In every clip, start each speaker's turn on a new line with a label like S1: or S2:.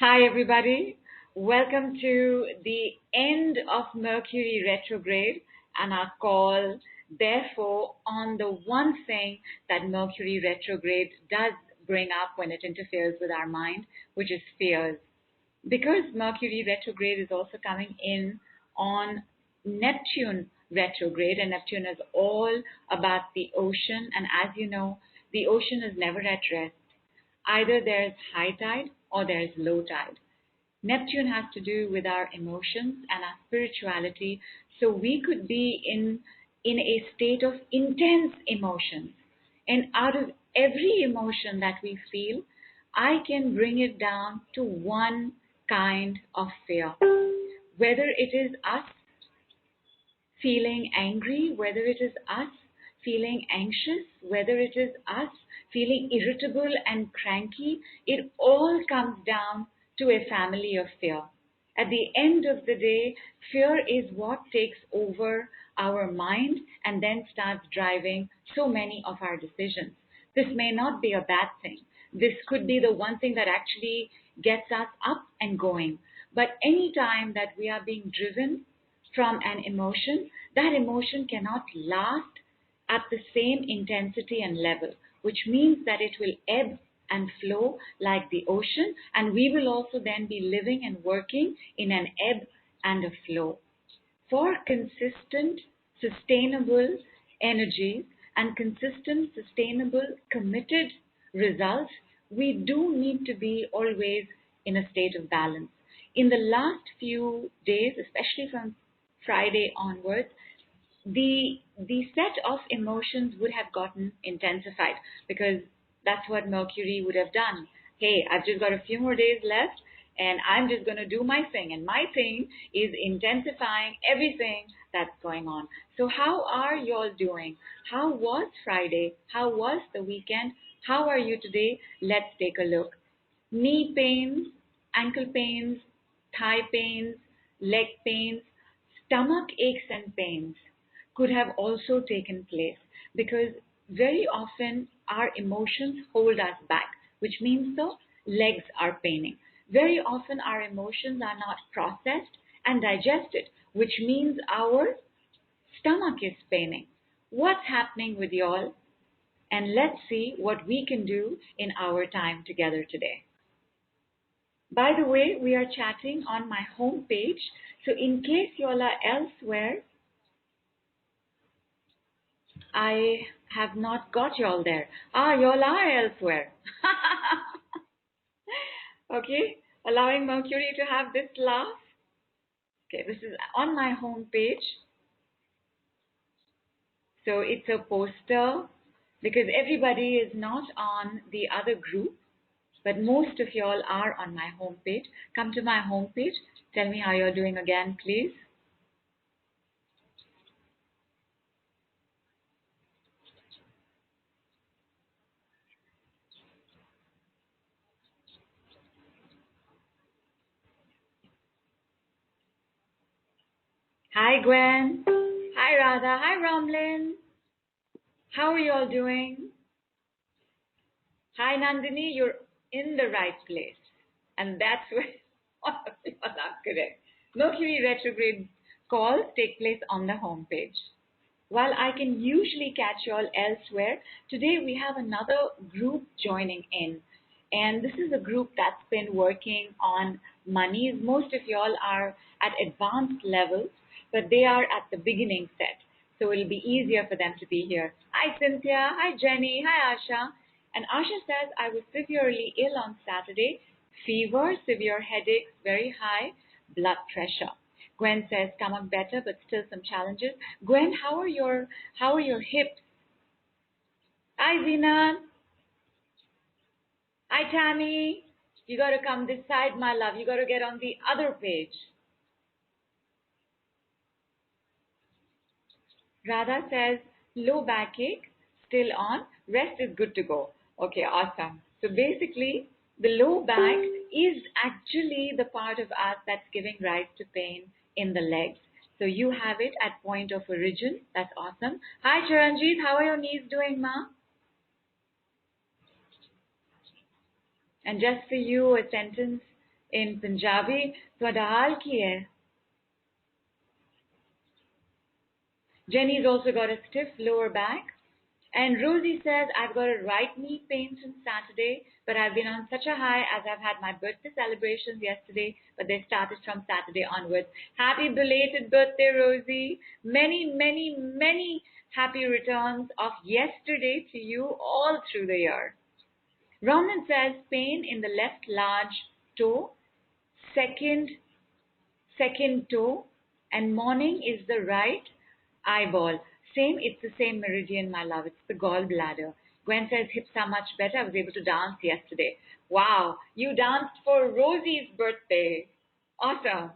S1: Hi, everybody. Welcome to the end of Mercury Retrograde and our call, therefore, on the one thing that Mercury Retrograde does bring up when it interferes with our mind, which is fears. Because Mercury Retrograde is also coming in on Neptune Retrograde, and Neptune is all about the ocean. And as you know, the ocean is never at rest. Either there's high tide or there's low tide. Neptune has to do with our emotions and our spirituality. So we could be in a state of intense emotions. And out of every emotion that we feel, I can bring it down to one kind of fear. Whether it is us feeling angry, whether it is us feeling anxious, whether it is us feeling irritable and cranky, it all comes down to a family of fear. At the end of the day, fear is what takes over our mind and then starts driving so many of our decisions. This may not be a bad thing. This could be the one thing that actually gets us up and going. But any time that we are being driven from an emotion, that emotion cannot last at the same intensity and level, which means that it will ebb and flow like the ocean, and we will also then be living and working in an ebb and a flow. For consistent, sustainable energies and consistent, sustainable, committed results, we do need to be always in a state of balance. In the last few days, especially from Friday onwards, the set of emotions would have gotten intensified because that's what Mercury would have done. Hey, I've just got a few more days left and I'm just going to do my thing. And my thing is intensifying everything that's going on. So how are you all doing? How was Friday? How was the weekend? How are you today? Let's take a look. Knee pains, ankle pains, thigh pains, leg pains, stomach aches and pains could have also taken place because very often our emotions hold us back, which means the legs are paining. Very often our emotions are not processed and digested, which means our stomach is paining. What's happening with y'all? And let's see what we can do in our time together today. By the way, we are chatting on my home page, so in case y'all are elsewhere, I have not got y'all there. Y'all are elsewhere. Okay, allowing Mercury to have this laugh. Okay, this is on my home page. So it's a poster because everybody is not on the other group, but most of y'all are on my home page. Come to my home page. Tell me how you're doing again, please. Hi, Gwen. Hi, Radha. Hi, Ramlin. How are you all doing? Hi, Nandini. You're in the right place. And that's where all of you are correct. Mercury retrograde calls take place on the home page. While I can usually catch you all elsewhere, today we have another group joining in. And this is a group that's been working on monies. Most of y'all are at advanced levels, but they are at the beginning set. So it'll be easier for them to be here. Hi, Cynthia. Hi, Jenny. Hi, Asha. And Asha says, I was severely ill on Saturday. Fever, severe headaches, very high blood pressure. Gwen says, stomach better, but still some challenges. Gwen, how are your hips? Hi, Zina. Hi, Tammy. You got to come this side, my love. You got to get on the other page. Radha says, low backache, still on. Rest is good to go. Okay, awesome. So basically, the low back is actually the part of us that's giving rise to pain in the legs. So you have it at point of origin. That's awesome. Hi, Charanjit. How are your knees doing, ma? And just for you, a sentence in Punjabi. ਤੁਹਾਡਾ ਹਾਲ ਕੀ ਹੈ? Jenny's also got a stiff lower back. And Rosie says, I've got a right knee pain since Saturday, but I've been on such a high as I've had my birthday celebrations yesterday, but they started from Saturday onwards. Happy belated birthday, Rosie. Many, many, many happy returns of yesterday to you all through the year. Ronan says, pain in the left large toe, second toe, and morning is the right eyeball. Same, it's the same meridian, my love. It's the gallbladder. Gwen says hips are much better. I was able to dance yesterday. Wow, you danced for Rosie's birthday. Awesome.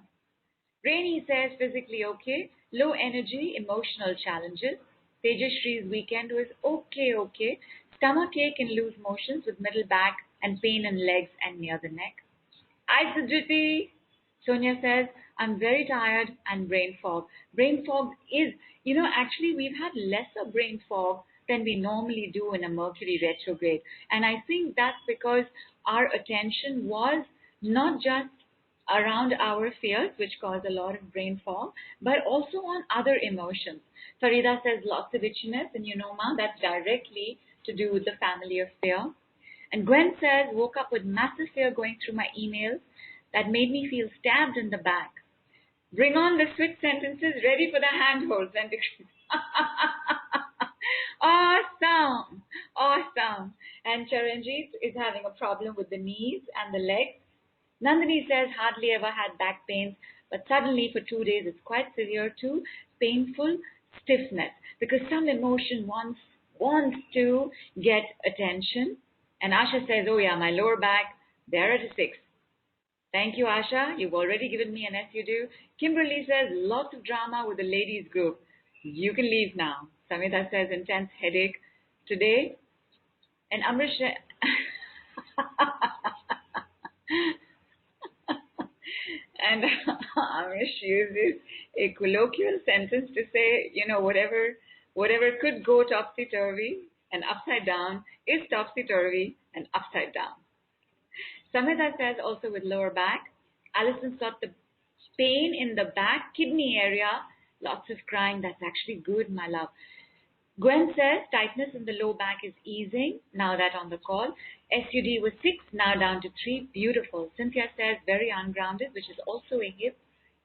S1: Rainy says physically okay, low energy, emotional challenges. Tejashree's weekend was okay. Stomach ache and loose motions with middle back and pain in legs and near the neck. Hi, Sujiti. Sonia says, I'm very tired and brain fog. Brain fog is, actually we've had lesser brain fog than we normally do in a Mercury retrograde. And I think that's because our attention was not just around our fears, which cause a lot of brain fog, but also on other emotions. Farida says lots of itchiness, and Ma, that's directly to do with the family of fear. And Gwen says, woke up with massive fear going through my emails that made me feel stabbed in the back. Bring on the switch sentences, ready for the handholds and Awesome. And Charanjit is having a problem with the knees and the legs. Nandini says, hardly ever had back pains, but suddenly for 2 days it's quite severe too, painful stiffness, because some emotion wants to get attention. And Asha says, oh yeah, my lower back, they're at a 6. Thank you, Asha. You've already given me an S you do. Kimberly says, lots of drama with the ladies group. You can leave now. Samita says, intense headache today. And Amrish... and Amrish uses a colloquial sentence to say, whatever could go topsy-turvy and upside down is topsy-turvy and upside down. Samita says also with lower back. Allison's got the pain in the back kidney area. Lots of crying. That's actually good, my love. Gwen says tightness in the low back is easing. Now that on the call. SUD was 6, now down to 3. Beautiful. Cynthia says very ungrounded, which is also a hip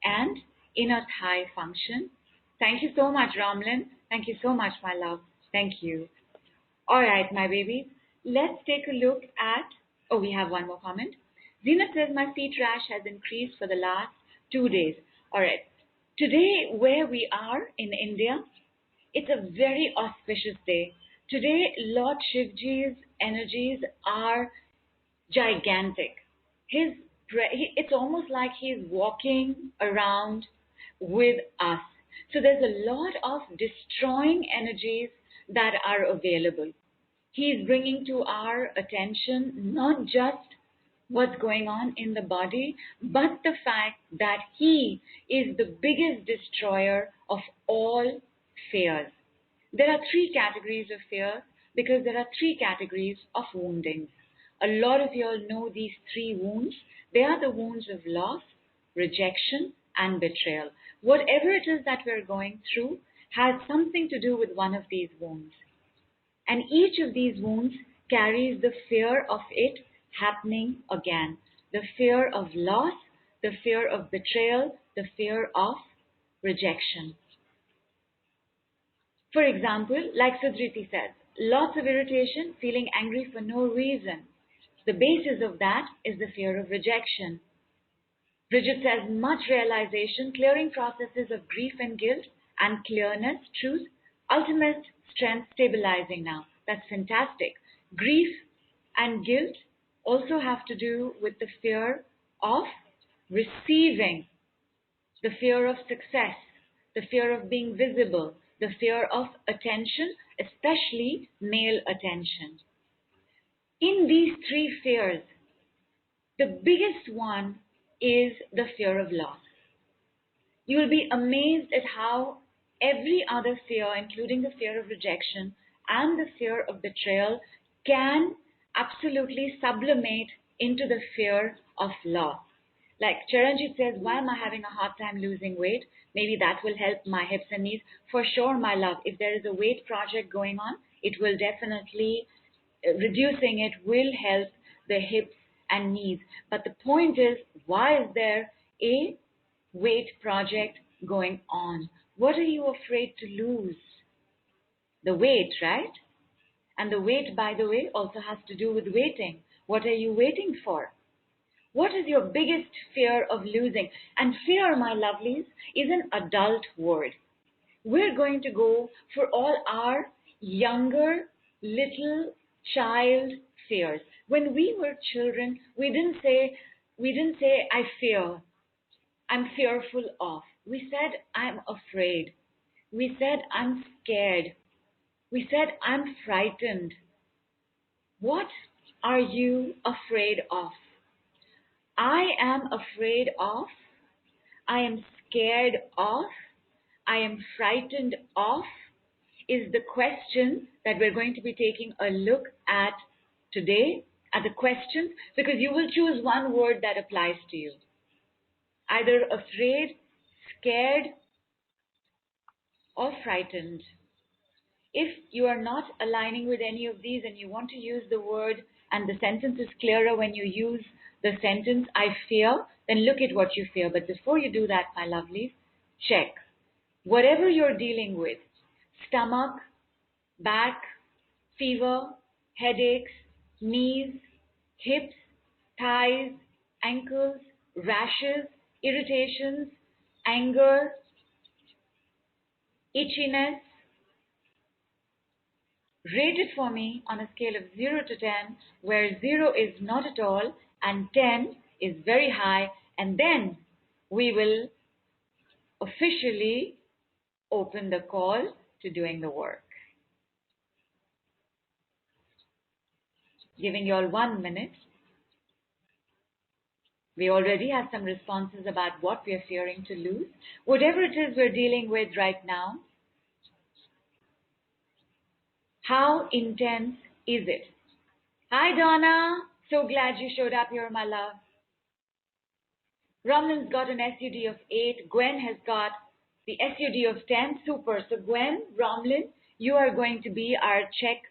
S1: and inner thigh function. Thank you so much, Ramlin. Thank you so much, my love. Thank you. All right, my babies. Let's take a look at... Oh, we have one more comment. Zina says, my feet rash has increased for the last 2 days. All right. Today, where we are in India, it's a very auspicious day. Today, Lord Shivji's energies are gigantic. It's almost like he's walking around with us. So there's a lot of destroying energies that are available. He's bringing to our attention not just what's going on in the body, but the fact that he is the biggest destroyer of all fears. There are 3 categories of fear because there are 3 categories of woundings. A lot of you all know these 3 wounds. They are the wounds of loss, rejection, and betrayal. Whatever it is that we're going through has something to do with one of these wounds. And each of these wounds carries the fear of it happening again. The fear of loss, the fear of betrayal, the fear of rejection. For example, like Sudriti says, lots of irritation, feeling angry for no reason. The basis of that is the fear of rejection. Bridget says, much realization, clearing processes of grief and guilt, and clearness, truth, ultimate strength stabilizing now. That's fantastic. Grief and guilt also have to do with the fear of receiving, the fear of success, the fear of being visible, the fear of attention, especially male attention. In these 3 fears, the biggest one is the fear of loss. You will be amazed at how every other fear, including the fear of rejection and the fear of betrayal, can absolutely sublimate into the fear of loss. Like Charanjit says, why am I having a hard time losing weight? Maybe that will help my hips and knees. For sure, my love, if there is a weight project going on, it will definitely, reducing it will help the hips and knees. But the point is, why is there a weight project going on? What are you afraid to lose? The weight, right? And the weight, by the way, also has to do with waiting. What are you waiting for? What is your biggest fear of losing? And fear, my lovelies, is an adult word. We're going to go for all our younger little child fears. When we were children, we didn't say I fear. I'm fearful of. We said I'm afraid. We said I'm scared. We said I'm frightened. What are you afraid of? I am afraid of, I am scared of, I am frightened of is the question that we're going to be taking a look at today, at the questions, because you will choose one word that applies to you. Either afraid, scared, or frightened. If you are not aligning with any of these and you want to use the word and the sentence is clearer when you use the sentence, I fear, then look at what you fear. But before you do that, my lovelies, check. Whatever you're dealing with, stomach, back, fever, headaches, knees, hips, thighs, ankles, rashes, irritations, anger, itchiness, rate it for me on a scale of 0 to 10, where 0 is not at all and 10 is very high, and then we will officially open the call to doing the work. Giving you all 1 minute. We already have some responses about what we are fearing to lose. Whatever it is we're dealing with right now, how intense is it? Hi, Donna. So glad you showed up here, my love. Romlin's got an SUD of 8. Gwen has got the SUD of 10. Super. So Gwen, Romlin, you are going to be our check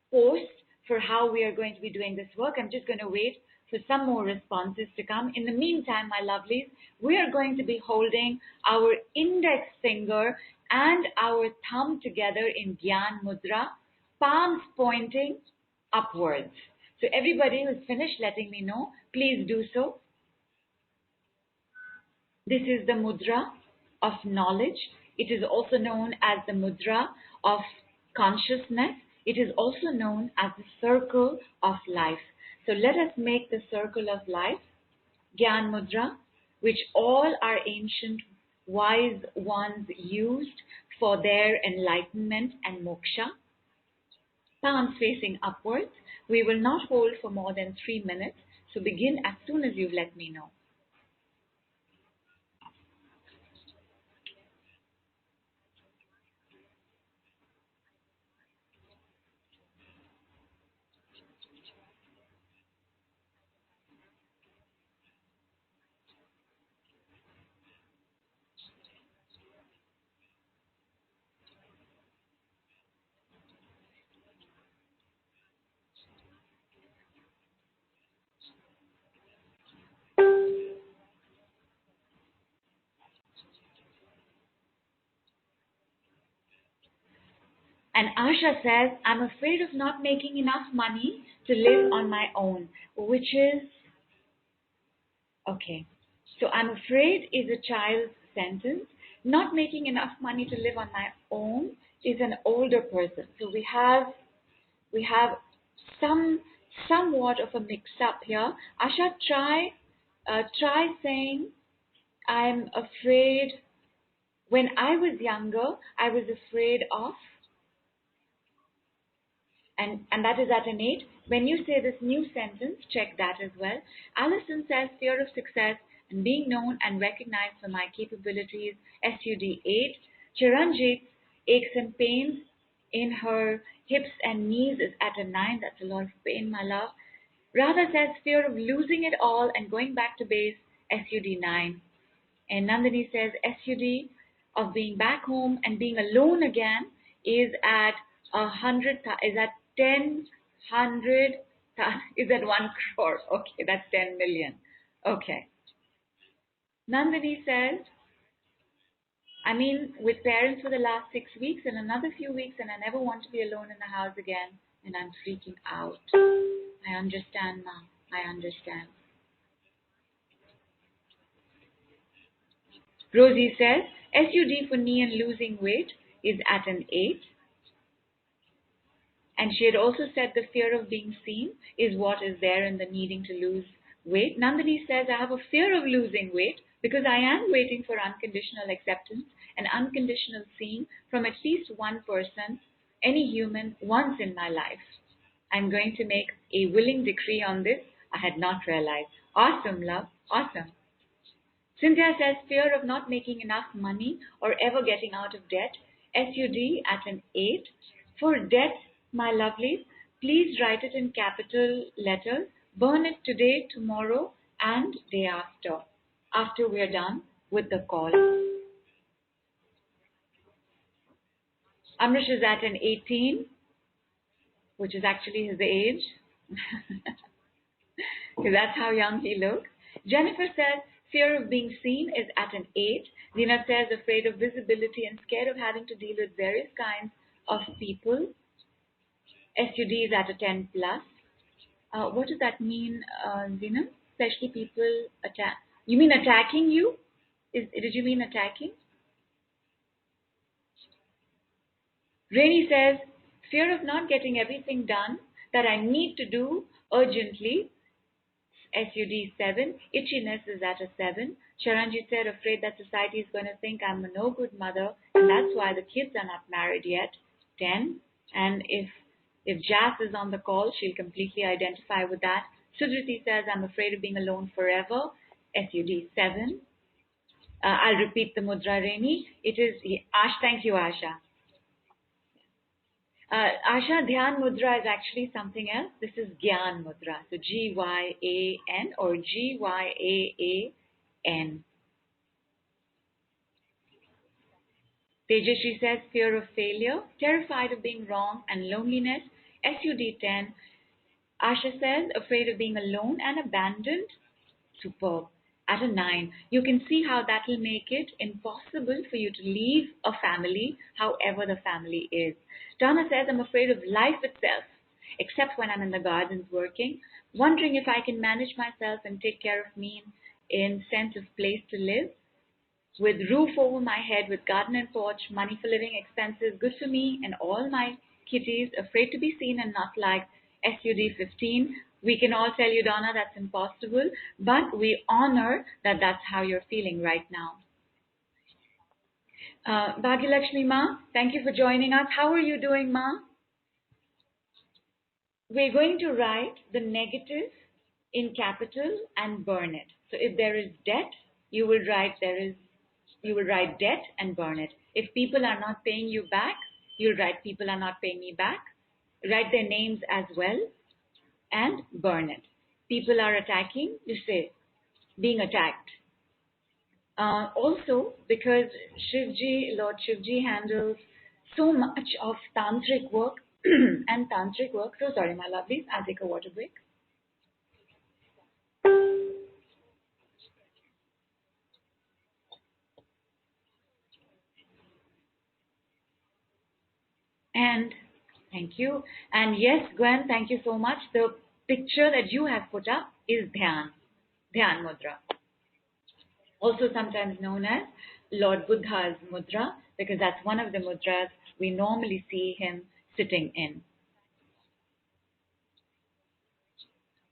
S1: post for how we are going to be doing this work. I'm just going to wait for some more responses to come. In the meantime, my lovelies, we are going to be holding our index finger and our thumb together in Gyan Mudra, palms pointing upwards. So everybody who's finished letting me know, please do so. This is the mudra of knowledge. It is also known as the mudra of consciousness. It is also known as the circle of life. So let us make the circle of life, Gyan Mudra, which all our ancient wise ones used for their enlightenment and moksha. Palms facing upwards. We will not hold for more than 3 minutes. So begin as soon as you've let me know. And Asha says, I'm afraid of not making enough money to live on my own, which is, okay. So I'm afraid is a child's sentence. Not making enough money to live on my own is an older person. So we have somewhat of a mix-up here. Asha, try saying, I'm afraid, when I was younger, I was afraid of, and that is at an 8. When you say this new sentence, check that as well. Alison says, fear of success and being known and recognized for my capabilities, SUD 8. Chiranjit's aches and pains in her hips and knees is at a 9. That's a lot of pain, my love. Radha says, fear of losing it all and going back to base, SUD 9. And Nandini says SUD of being back home and being alone again is at 100, is at 10, 100, is at 1 crore. Okay, that's 10 million. Okay. Nandini says, I mean, with parents for the last 6 weeks and another few weeks, and I never want to be alone in the house again, and I'm freaking out. I understand, Mom. I understand. Rosie says, SUD for knee and losing weight is at an 8. And she had also said the fear of being seen is what is there in the needing to lose weight. Nandini says, I have a fear of losing weight because I am waiting for unconditional acceptance and unconditional seeing from at least one person, any human, once in my life. I'm going to make a willing decree on this. I had not realized. Awesome, love. Awesome. Cynthia says, fear of not making enough money or ever getting out of debt. SUD at an 8. For debt, my lovelies, please write it in capital letters. Burn it today, tomorrow, and day after we're done with the call. Amrish is at an 18, which is actually his age. Because that's how young he looks. Jennifer says, fear of being seen is at an 8. Zina says, afraid of visibility and scared of having to deal with various kinds of people. SUD is at a 10 plus. What does that mean, Zina? Especially people attack. You mean attacking you? Did you mean attacking? Rainy says, fear of not getting everything done that I need to do urgently. SUD 7. Itchiness is at a 7. Sharanji said, afraid that society is going to think I'm a no good mother and that's why the kids are not married yet. 10. And if Jas is on the call, she'll completely identify with that. Sudriti says, I'm afraid of being alone forever. SUD 7. I'll repeat the mudra, Reni. It is Ash. Thank you, Asha. Asha, Dhyan Mudra is actually something else. This is Gyan Mudra. So Gyan or Gyaan. Tejashri says, fear of failure, terrified of being wrong and loneliness. SUD 10. Asha says, afraid of being alone and abandoned. Superb. At a 9. You can see how that will make it impossible for you to leave a family, however the family is. Donna says, I'm afraid of life itself, except when I'm in the gardens working, wondering if I can manage myself and take care of me in sense of place to live, with roof over my head, with garden and porch, money for living expenses, good for me and all my kitties, afraid to be seen and not liked. SUD 15. We can all tell you, Donna, that's impossible, but we honor that that's how you're feeling right now. Bhagyalakshmi Ma, thank you for joining us. How are you doing, Ma? We're going to write the negative in capital and burn it. So if there is debt, you will write debt and burn it. If people are not paying you back, you'll write people are not paying me back. Write their names as well and burn it. People are attacking, you say being attacked. Also, because Lord Shivji handles so much of tantric work and tantric work. So sorry, my lovelies, I'll take a water break. And thank you. And yes, Gwen, thank you so much. The picture that you have put up is Dhyan Mudra. Also sometimes known as Lord Buddha's Mudra, because that's one of the mudras we normally see him sitting in.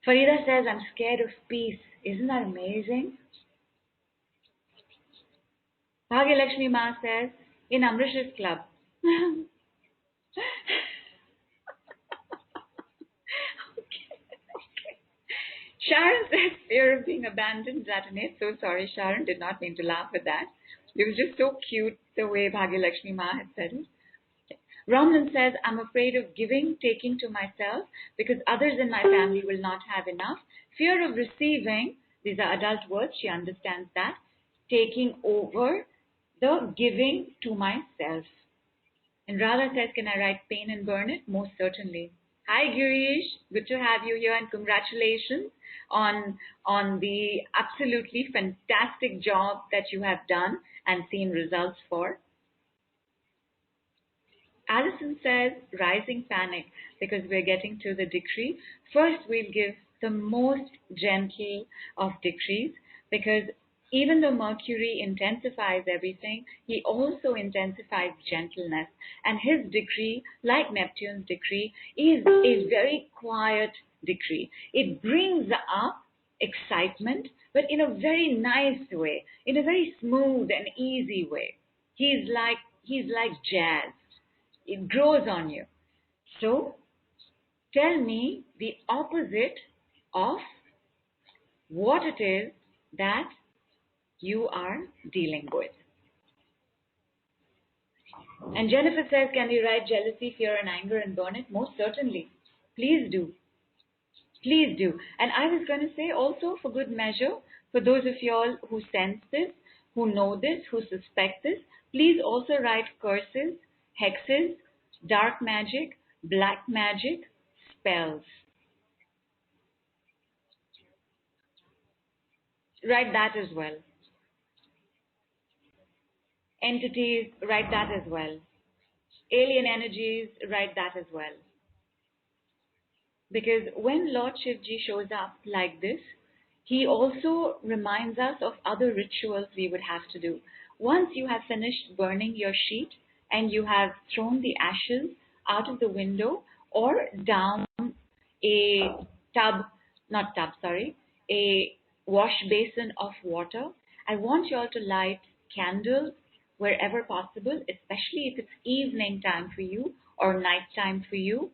S1: Farida says, I'm scared of peace. Isn't that amazing? Bhagyalakshmi Ma says, in Amrish's club. Sharon says, fear of being abandoned at an 8. So sorry, Sharon, did not mean to laugh at that. It was just so cute the way Bhagyalakshmi Ma had said it. Ramlan says, I'm afraid of giving, taking to myself because others in my family will not have enough. Fear of receiving These are adult words. She understands that. Taking over the giving to myself. And Radha says, can I write pain and burn it? Most certainly. Hi, Girish. Good to have you here, and congratulations on the absolutely fantastic job that you have done and seen results for. Alison says, rising panic, because we're getting to the decree. First, we'll give the most gentle of decrees, because even though Mercury intensifies everything, he also intensifies gentleness. And his decree, like Neptune's decree, is a very quiet decree. It brings up excitement, but in a very nice way, in a very smooth and easy way. He's like jazz. It grows on you. So, tell me the opposite of what it is that you are dealing with. And Jennifer says, can you write jealousy, fear, and anger and burn it? Most certainly. Please do. Please do. And I was going to say also, for good measure, for those of y'all who sense this, who know this, who suspect this, please also write curses, hexes, dark magic, black magic, spells. Write that as well. Entities, write that as well. Alien energies, write that as well. Because when Lord Shivji shows up like this, he also reminds us of other rituals we would have to do. Once you have finished burning your sheet and you have thrown the ashes out of the window or down a a wash basin of water, I want you all to light candles wherever possible, especially if it's evening time for you or night time for you,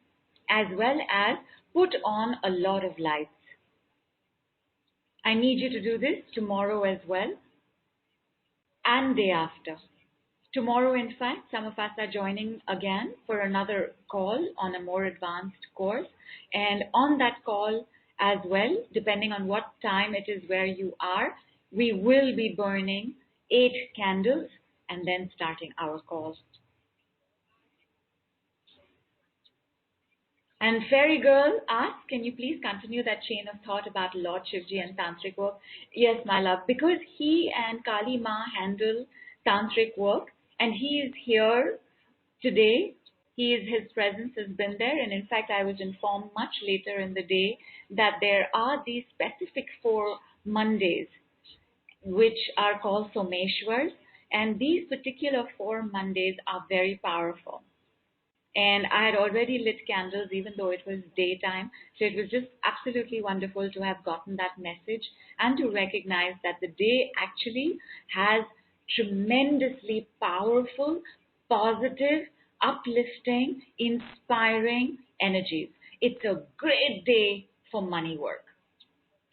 S1: as well as put on a lot of lights. I need you to do this tomorrow as well and day after. Tomorrow, in fact, some of us are joining again for another call on a more advanced course. And on that call as well, depending on what time it is where you are, we will be burning 8 candles and then starting our call. And Fairy Girl asks, can you please continue that chain of thought about Lord Shivji and Tantric work? Yes, my love, because he and Kali Ma handle Tantric work, and he is here today. His presence has been there, and in fact, I was informed much later in the day that there are these specific 4 Mondays, which are called Someshwars, and these particular 4 Mondays are very powerful. And I had already lit candles even though it was daytime. So it was just absolutely wonderful to have gotten that message and to recognize that the day actually has tremendously powerful, positive, uplifting, inspiring energies. It's a great day for money work.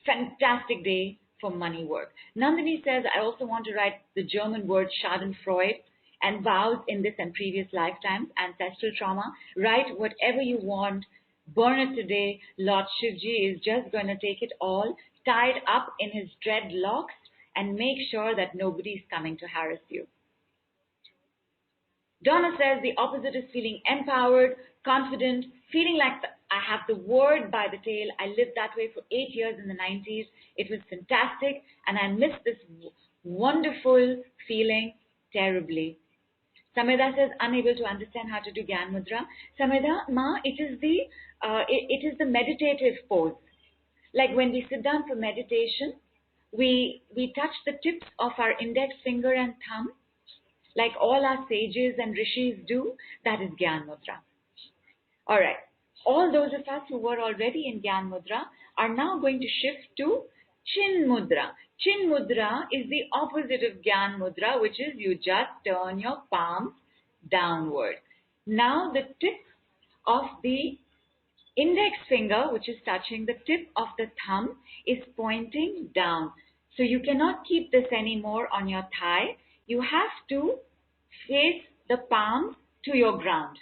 S1: Fantastic day for money work. Nandini says, I also want to write the German word Schadenfreude and vows in this and previous lifetimes, ancestral trauma. Write whatever you want. Burn it today. Lord Shivji is just going to take it all, tied up in his dreadlocks, and make sure that nobody is coming to harass you. Donna says the opposite is feeling empowered, confident, feeling like I have the world by the tail. I lived that way for 8 years in the 90s. It was fantastic, and I miss this wonderful feeling terribly. Sameda says, unable to understand how to do Gyan Mudra. Sameda, ma, it is the meditative pose. Like when we sit down for meditation, we touch the tips of our index finger and thumb, like all our sages and rishis do. That is Gyan Mudra. All right. All those of us who were already in Gyan Mudra are now going to shift to Chin Mudra. Chin Mudra is the opposite of Gyan Mudra, which is you just turn your palms downward. Now the tip of the index finger, which is touching the tip of the thumb, is pointing down. So you cannot keep this anymore on your thigh. You have to face the palm to your ground.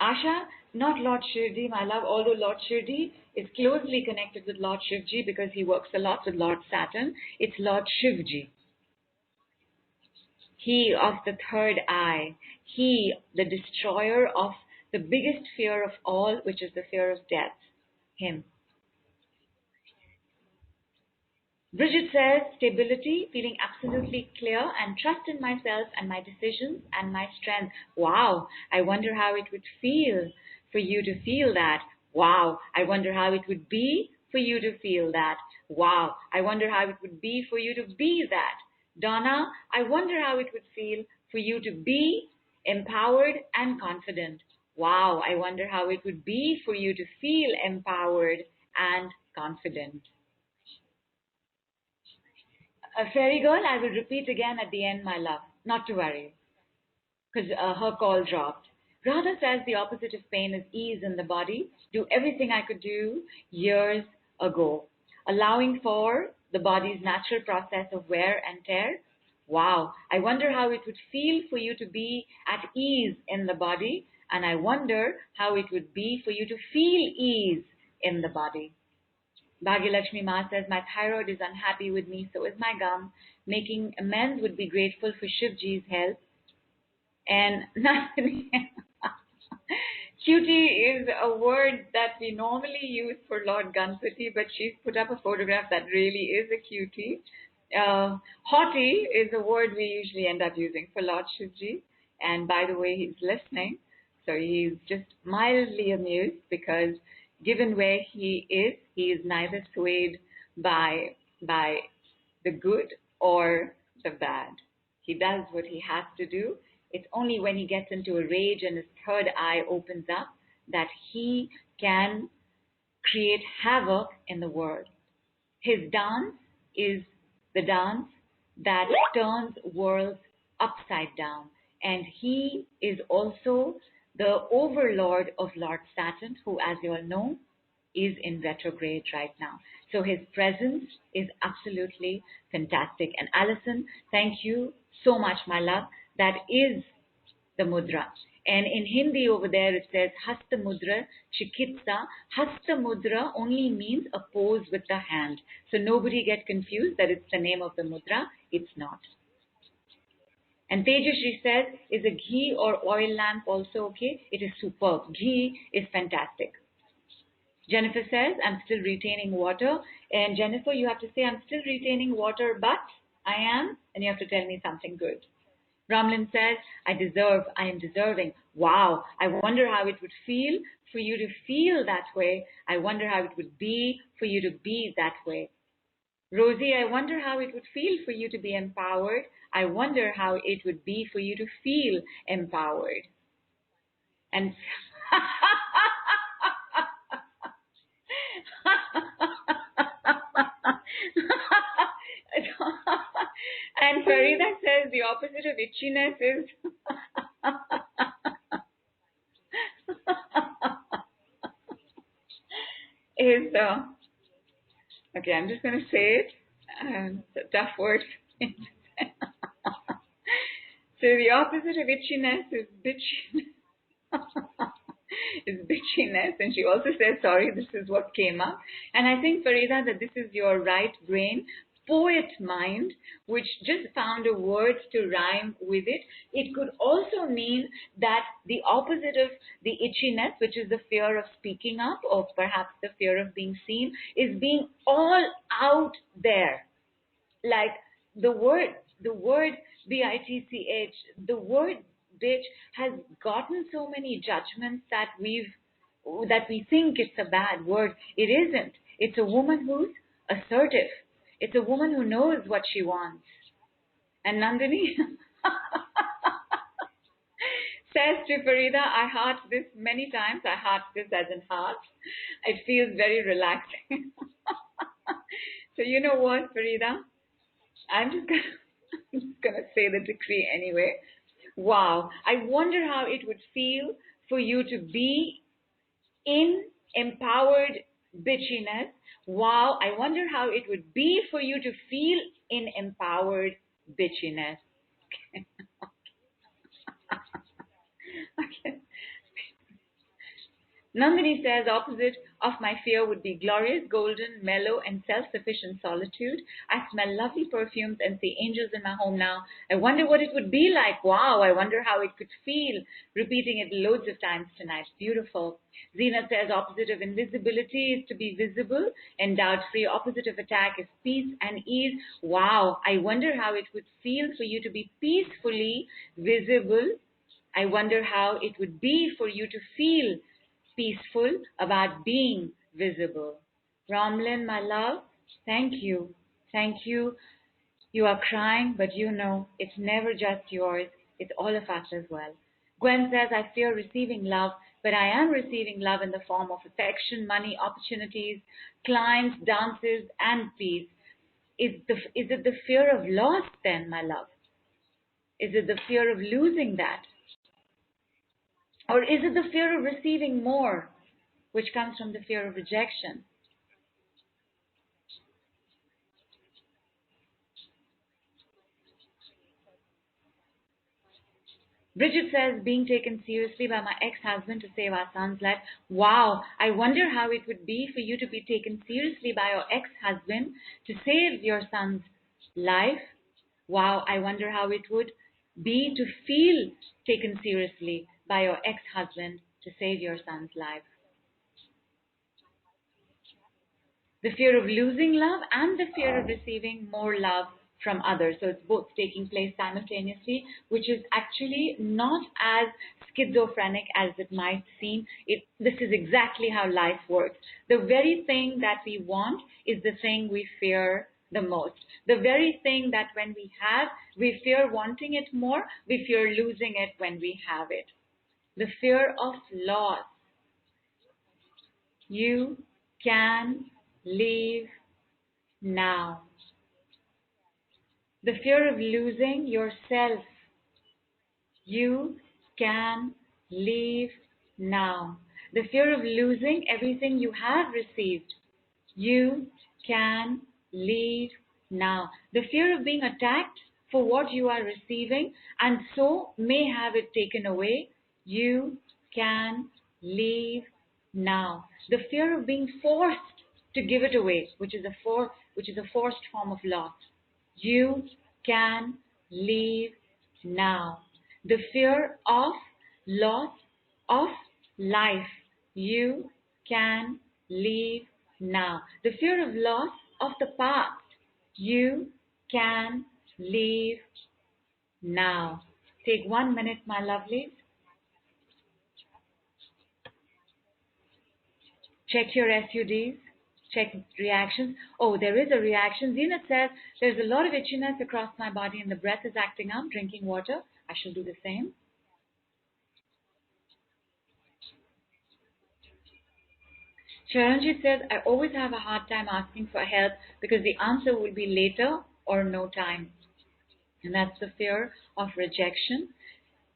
S1: Asha Not Lord Shivji, my love, although Lord Shivji is closely connected with Lord Shivji because he works a lot with Lord Saturn. It's Lord Shivji. He of the third eye. He, the destroyer of the biggest fear of all, which is the fear of death. Him. Bridget says, stability, feeling absolutely clear and trust in myself and my decisions and my strength. Wow, I wonder how it would feel for you to feel that. Wow, I wonder how it would be for you to feel that. Wow, I wonder how it would be for you to be that. Donna, I wonder how it would feel for you to be empowered and confident. Wow, I wonder how it would be for you to feel empowered and confident. Fairy girl, I will repeat again at the end, my love. Not to worry, because her call dropped. Radha says the opposite of pain is ease in the body. Do everything I could do years ago. Allowing for the body's natural process of wear and tear. Wow, I wonder how it would feel for you to be at ease in the body. And I wonder how it would be for you to feel ease in the body. Bhagyalakshmi Ma says, my thyroid is unhappy with me, so is my gum. Making amends would be grateful for Shivji's help. And cutie is a word that we normally use for Lord Ganpati, but she's put up a photograph that really is a cutie. Haughty is a word we usually end up using for Lord Shivji. And by the way, he's listening. So he's just mildly amused because given where he is neither swayed by the good or the bad. He does what he has to do. It's only when he gets into a rage and his third eye opens up that he can create havoc in the world. His dance is the dance that turns worlds upside down. And he is also the overlord of Lord Saturn, who, as you all know, is in retrograde right now. So his presence is absolutely fantastic. And Alison, thank you so much, my love. That is the mudra. And in Hindi over there it says Hasta Mudra Chikitsa. Hasta Mudra only means a pose with the hand. So nobody get confused that it's the name of the mudra. It's not. And Tejashri says, is a ghee or oil lamp also okay? It is superb. Ghee is fantastic. Jennifer says, I'm still retaining water. And Jennifer, you have to say, I'm still retaining water, but I am. And you have to tell me something good. Ramlin says, I am deserving. Wow, I wonder how it would feel for you to feel that way. I wonder how it would be for you to be that way. Rosie, I wonder how it would feel for you to be empowered. I wonder how it would be for you to feel empowered. And and Farida says the opposite of itchiness is okay, I'm just going to say it. It's a tough word. So the opposite of itchiness is bitchiness. Is bitchiness. And she also says, sorry, this is what came up. And I think, Farida, that this is your right brain, poet mind, which just found a word to rhyme with it. It could also mean that the opposite of the itchiness, which is the fear of speaking up or perhaps the fear of being seen, is being all out there. Like the word B-I-T-C-H, the word bitch has gotten so many judgments that we think it's a bad word. It isn't. It's a woman who's assertive. It's a woman who knows what she wants. And Nandini says to Farida, I heart this many times. I heart this as in heart. It feels very relaxing. So you know what, Farida? I'm just gonna say the decree anyway. Wow. I wonder how it would feel for you to be in empowered bitchiness. Wow. I wonder how it would be for you to feel in empowered bitchiness. Okay. Nandini says, opposite of my fear would be glorious, golden, mellow, and self-sufficient solitude. I smell lovely perfumes and see angels in my home now. I wonder what it would be like. Wow, I wonder how it could feel. Repeating it loads of times tonight. Beautiful. Zena says, opposite of invisibility is to be visible and doubt-free. Opposite of attack is peace and ease. Wow, I wonder how it would feel for you to be peacefully visible. I wonder how it would be for you to feel peaceful about being visible. Ramlin, my love, thank you. Thank you. You are crying, but you know it's never just yours. It's all of us as well. Gwen says, I fear receiving love, but I am receiving love in the form of affection, money, opportunities, clients, dances, and peace. Is it the fear of loss then, my love? Is it the fear of losing that? Or is it the fear of receiving more, which comes from the fear of rejection? Bridget says, being taken seriously by my ex-husband to save our son's life. Wow, I wonder how it would be for you to be taken seriously by your ex-husband to save your son's life. Wow, I wonder how it would be to feel taken seriously by your ex-husband to save your son's life. The fear of losing love and the fear of receiving more love from others. So it's both taking place simultaneously, which is actually not as schizophrenic as it might seem. This is exactly how life works. The very thing that we want is the thing we fear the most. The very thing that when we have, we fear wanting it more, we fear losing it when we have it. The fear of loss. You can leave now. The fear of losing yourself. You can leave now. The fear of losing everything you have received. You can leave now. The fear of being attacked for what you are receiving and so may have it taken away. You can leave now. The fear of being forced to give it away, which is a forced form of loss. You can leave now. The fear of loss of life. You can leave now. The fear of loss of the past. You can leave now. Take 1 minute, my lovelies. Check your SUDs. Check reactions. Oh, there is a reaction. Zenith says, there's a lot of itchiness across my body and the breath is acting up. Drinking water. I shall do the same. Charanjit says, I always have a hard time asking for help because the answer will be later or no time. And that's the fear of rejection.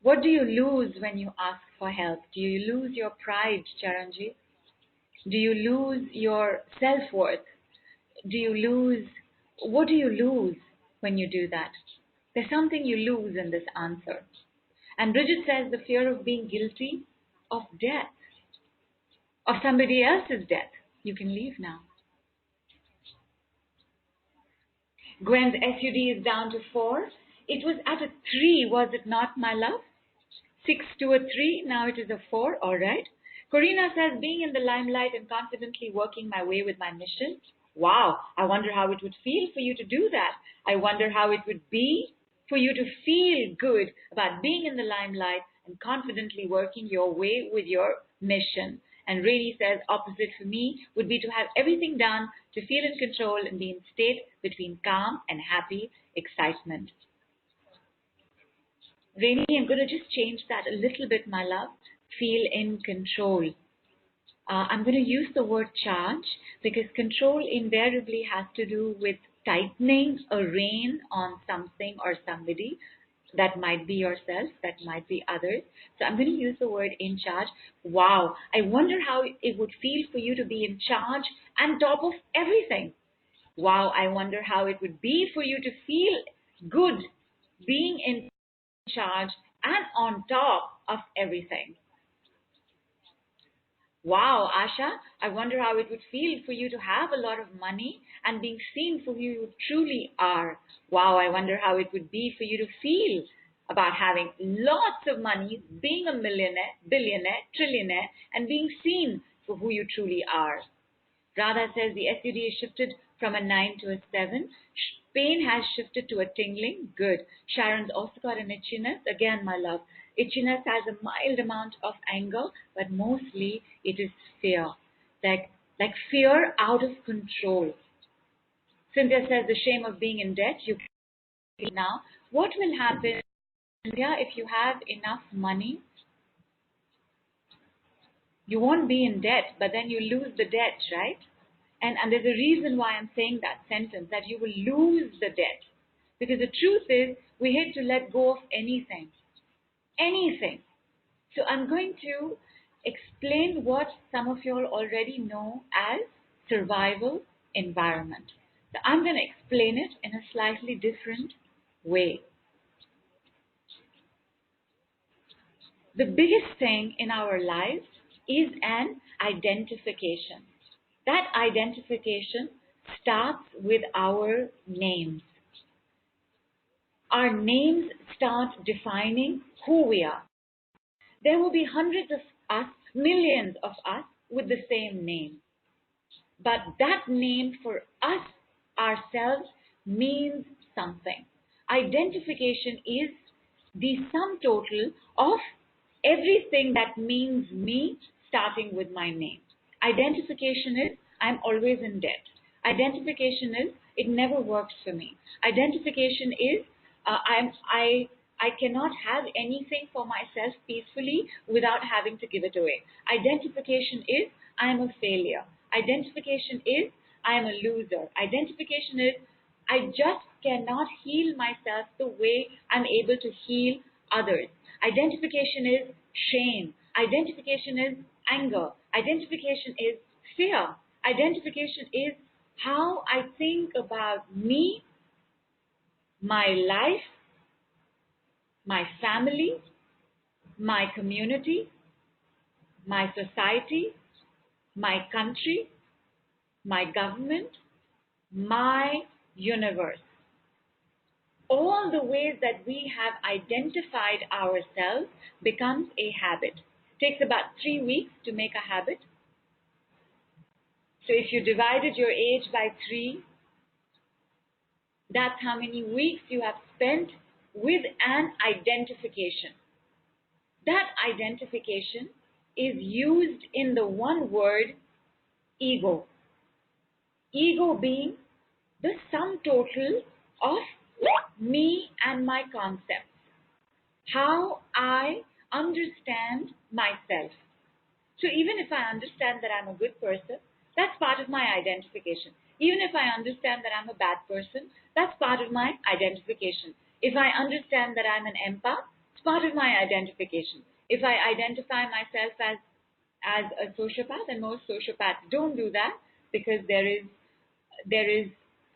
S1: What do you lose when you ask for help? Do you lose your pride, Charanjit? Do you lose your self-worth? What do you lose when you do that? There's something you lose in this answer. And Bridget says the fear of being guilty of death, of somebody else's death. You can leave now. Gwen's SUD is down to 4. It was at a 3, was it not, my love? 6 to a 3, now it is a 4, all right. Corina says, being in the limelight and confidently working my way with my mission. Wow, I wonder how it would feel for you to do that. I wonder how it would be for you to feel good about being in the limelight and confidently working your way with your mission. And Rainy says, opposite for me would be to have everything done, to feel in control and be in state between calm and happy excitement. Rainy, I'm going to just change that a little bit, my love. Feel in control. I'm going to use the word charge because control invariably has to do with tightening a rein on something or somebody. That might be yourself, that might be others. So I'm going to use the word in charge. Wow, I wonder how it would feel for you to be in charge and top of everything. Wow, I wonder how it would be for you to feel good being in charge and on top of everything. Wow, Asha, I wonder how it would feel for you to have a lot of money and being seen for who you truly are. Wow, I wonder how it would be for you to feel about having lots of money, being a millionaire, billionaire, trillionaire, and being seen for who you truly are. Radha says the SUD is shifted from a 9 to a 7. Pain has shifted to a tingling. Good. Sharon's also got an itchiness. Again, my love. Itchiness has a mild amount of anger, but mostly it is fear. Like fear out of control. Cynthia says the shame of being in debt. You now. What will happen, Cynthia, if you have enough money? You won't be in debt, but then you lose the debt, right? And there's a reason why I'm saying that sentence, that you will lose the debt. Because the truth is, we hate to let go of anything. Anything. So I'm going to explain what some of you all already know as survival environment. So I'm going to explain it in a slightly different way. The biggest thing in our lives is an identification. That identification starts with our names. Our names start defining who we are. There will be hundreds of us, millions of us with the same name. But that name for us, ourselves, means something. Identification is the sum total of everything that means me, starting with my name. Identification is I'm always in debt. Identification is it never works for me. Identification is I cannot have anything for myself peacefully without having to give it away. Identification is I am a failure. Identification is I am a loser. Identification is I just cannot heal myself the way I'm able to heal others. Identification is shame. Identification is anger. Identification is fear. Identification is how I think about me, my life, my family, my community, my society, my country, my government, my universe. All the ways that we have identified ourselves becomes a habit. It takes about 3 weeks to make a habit. So if you divided your age by 3, that's how many weeks you have spent with an identification. That identification is used in the one word, ego. Ego being the sum total of me and my concepts. How I understand myself. So even if I understand that I'm a good person, that's part of my identification. Even if I understand that I'm a bad person, that's part of my identification. If I understand that I'm an empath, it's part of my identification. If I identify myself as a sociopath, and most sociopaths don't do that because there is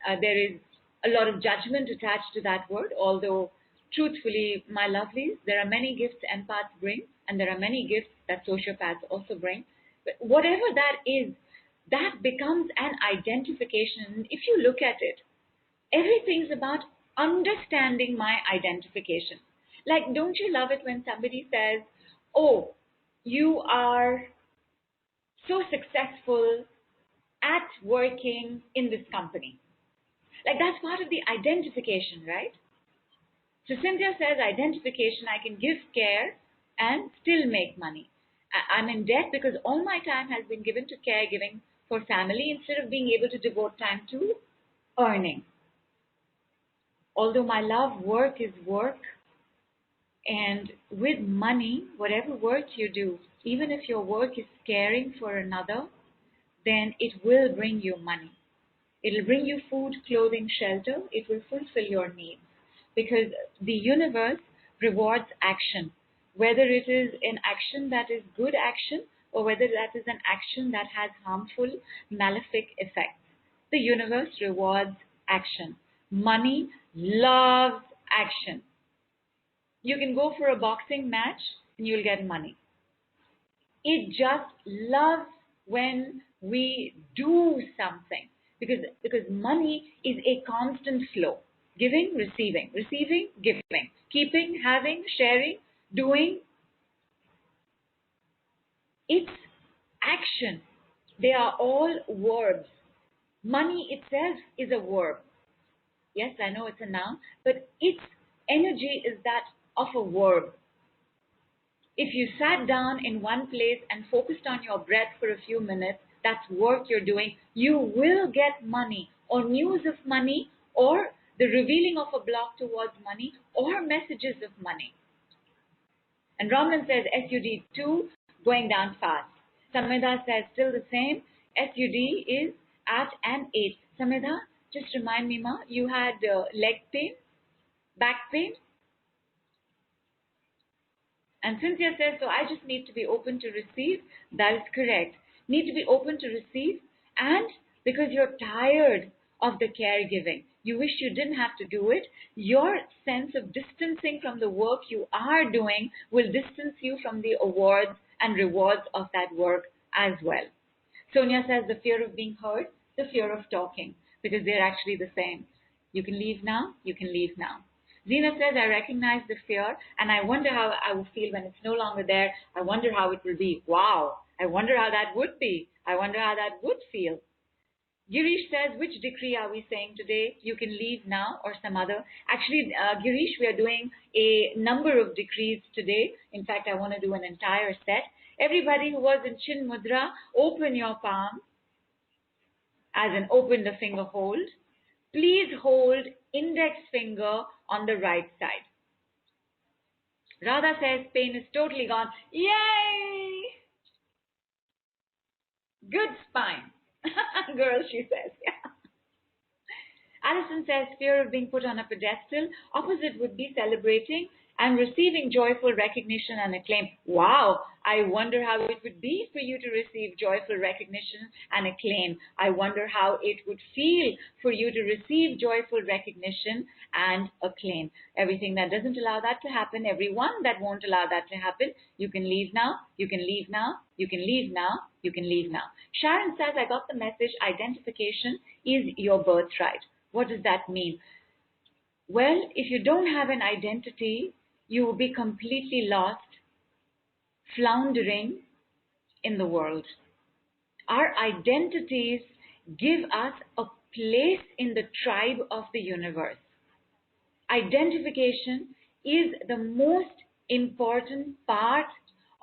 S1: a lot of judgment attached to that word, although truthfully, my lovelies, there are many gifts empaths bring, and there are many gifts that sociopaths also bring. But whatever that is, that becomes an identification. And if you look at it, everything's about understanding my identification. Like, don't you love it when somebody says, oh, you are so successful at working in this company. Like, that's part of the identification, right? So Cynthia says identification, I can give care and still make money. I'm in debt because all my time has been given to caregiving for family instead of being able to devote time to earning. Although my love, work is work. And with money, whatever work you do, even if your work is caring for another, then it will bring you money. It will bring you food, clothing, shelter. It will fulfill your needs. Because the universe rewards action, whether it is an action that is good action or whether that is an action that has harmful, malefic effects. The universe rewards action. Money loves action. You can go for a boxing match and you'll get money. It just loves when we do something, because money is a constant flow. Giving, receiving, giving, keeping, having, sharing, doing. It's action. They are all verbs. Money itself is a verb. Yes, I know it's a noun, but its energy is that of a verb. If you sat down in one place and focused on your breath for a few minutes, that's work you're doing, you will get money, or news of money, or the revealing of a block towards money, or messages of money. And Ramlan says SUD2 going down fast. Sameda says still the same. SUD is at an 8. Sameda, just remind me, Ma, you had leg pain, back pain? And Cynthia says, so I just need to be open to receive. That is correct. Need to be open to receive, and because you're tired of the caregiving, you wish you didn't have to do it, your sense of distancing from the work you are doing will distance you from the awards and rewards of that work as well. Sonia says the fear of being heard, the fear of talking, because they're actually the same. You can leave now, you can leave now. Zena says, I recognize the fear, and I wonder how I will feel when it's no longer there. I wonder how it will be. Wow, I wonder how that would be. I wonder how that would feel. Girish says, which decree are we saying today? You can leave now, or some other. Actually, Girish, we are doing a number of decrees today. In fact, I want to do an entire set. Everybody who was in Chin Mudra, open your palm, as in open the finger hold. Please hold index finger on the right side. Radha says pain is totally gone. Yay! Good spine. Girl, she says. Yeah. Alison says fear of being put on a pedestal. Opposite would be celebrating and receiving joyful recognition and acclaim. Wow, I wonder how it would be for you to receive joyful recognition and acclaim. I wonder how it would feel for you to receive joyful recognition and acclaim. Everything that doesn't allow that to happen, everyone that won't allow that to happen, you can leave now, you can leave now, you can leave now, you can leave now. Sharon says, I got the message, identification is your birthright. What does that mean? Well, if you don't have an identity, you will be completely lost, floundering in the world. Our identities give us a place in the tribe of the universe. Identification is the most important part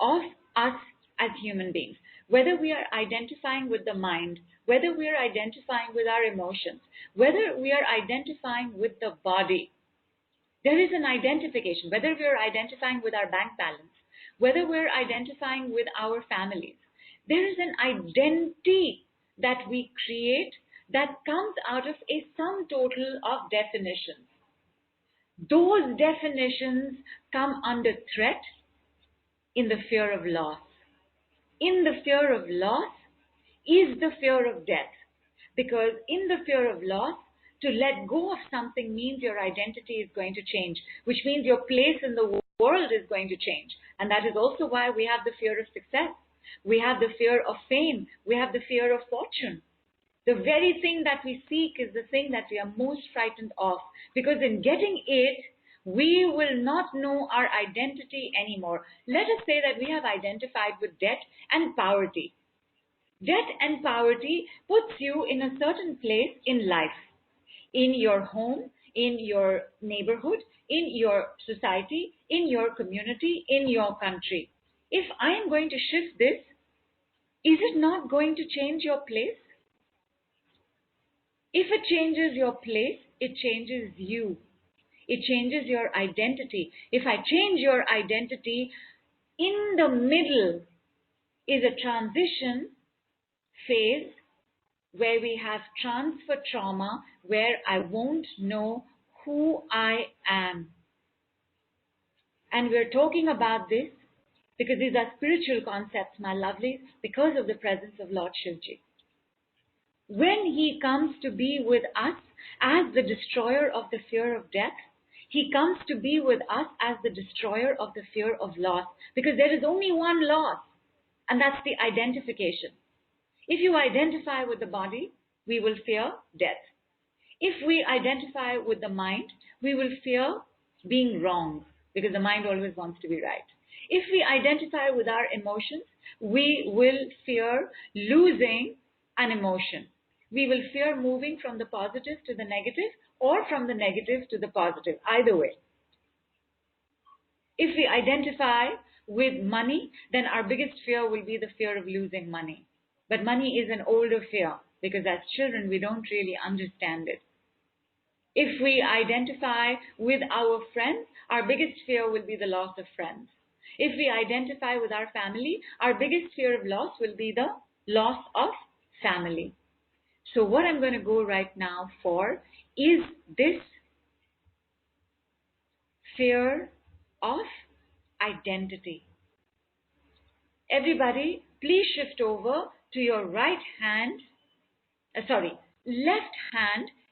S1: of us as human beings. Whether we are identifying with the mind, whether we are identifying with our emotions, whether we are identifying with the body, there is an identification, whether we are identifying with our bank balance, whether we're identifying with our families. There is an identity that we create that comes out of a sum total of definitions. Those definitions come under threat in the fear of loss. In the fear of loss is the fear of death. Because in the fear of loss, to let go of something means your identity is going to change, which means your place in the world is going to change. And that is also why we have the fear of success. We have the fear of fame. We have the fear of fortune. The very thing that we seek is the thing that we are most frightened of. Because in getting it, we will not know our identity anymore. Let us say that we have identified with debt and poverty. Debt and poverty puts you in a certain place in life. In your home, in your neighborhood, in your society, in your community, in your country. If I am going to shift this, is it not going to change your place? If it changes your place, it changes you. It changes your identity. If I change your identity, in the middle is a transition phase where we have transfer trauma, where I won't know who I am. And we're talking about this because these are spiritual concepts, my lovelies, because of the presence of Lord Shivji. When he comes to be with us as the destroyer of the fear of death, he comes to be with us as the destroyer of the fear of loss, because there is only one loss. And that's the identification. If you identify with the body, we will fear death. If we identify with the mind, we will fear being wrong, because the mind always wants to be right. If we identify with our emotions, we will fear losing an emotion. We will fear moving from the positive to the negative, or from the negative to the positive, either way. If we identify with money, then our biggest fear will be the fear of losing money. But money is an older fear, because as children we don't really understand it. If we identify with our friends, our biggest fear will be the loss of friends. If we identify with our family, our biggest fear of loss will be the loss of family. So what I'm going to go right now for is this fear of identity. Everybody, please shift over to your left hand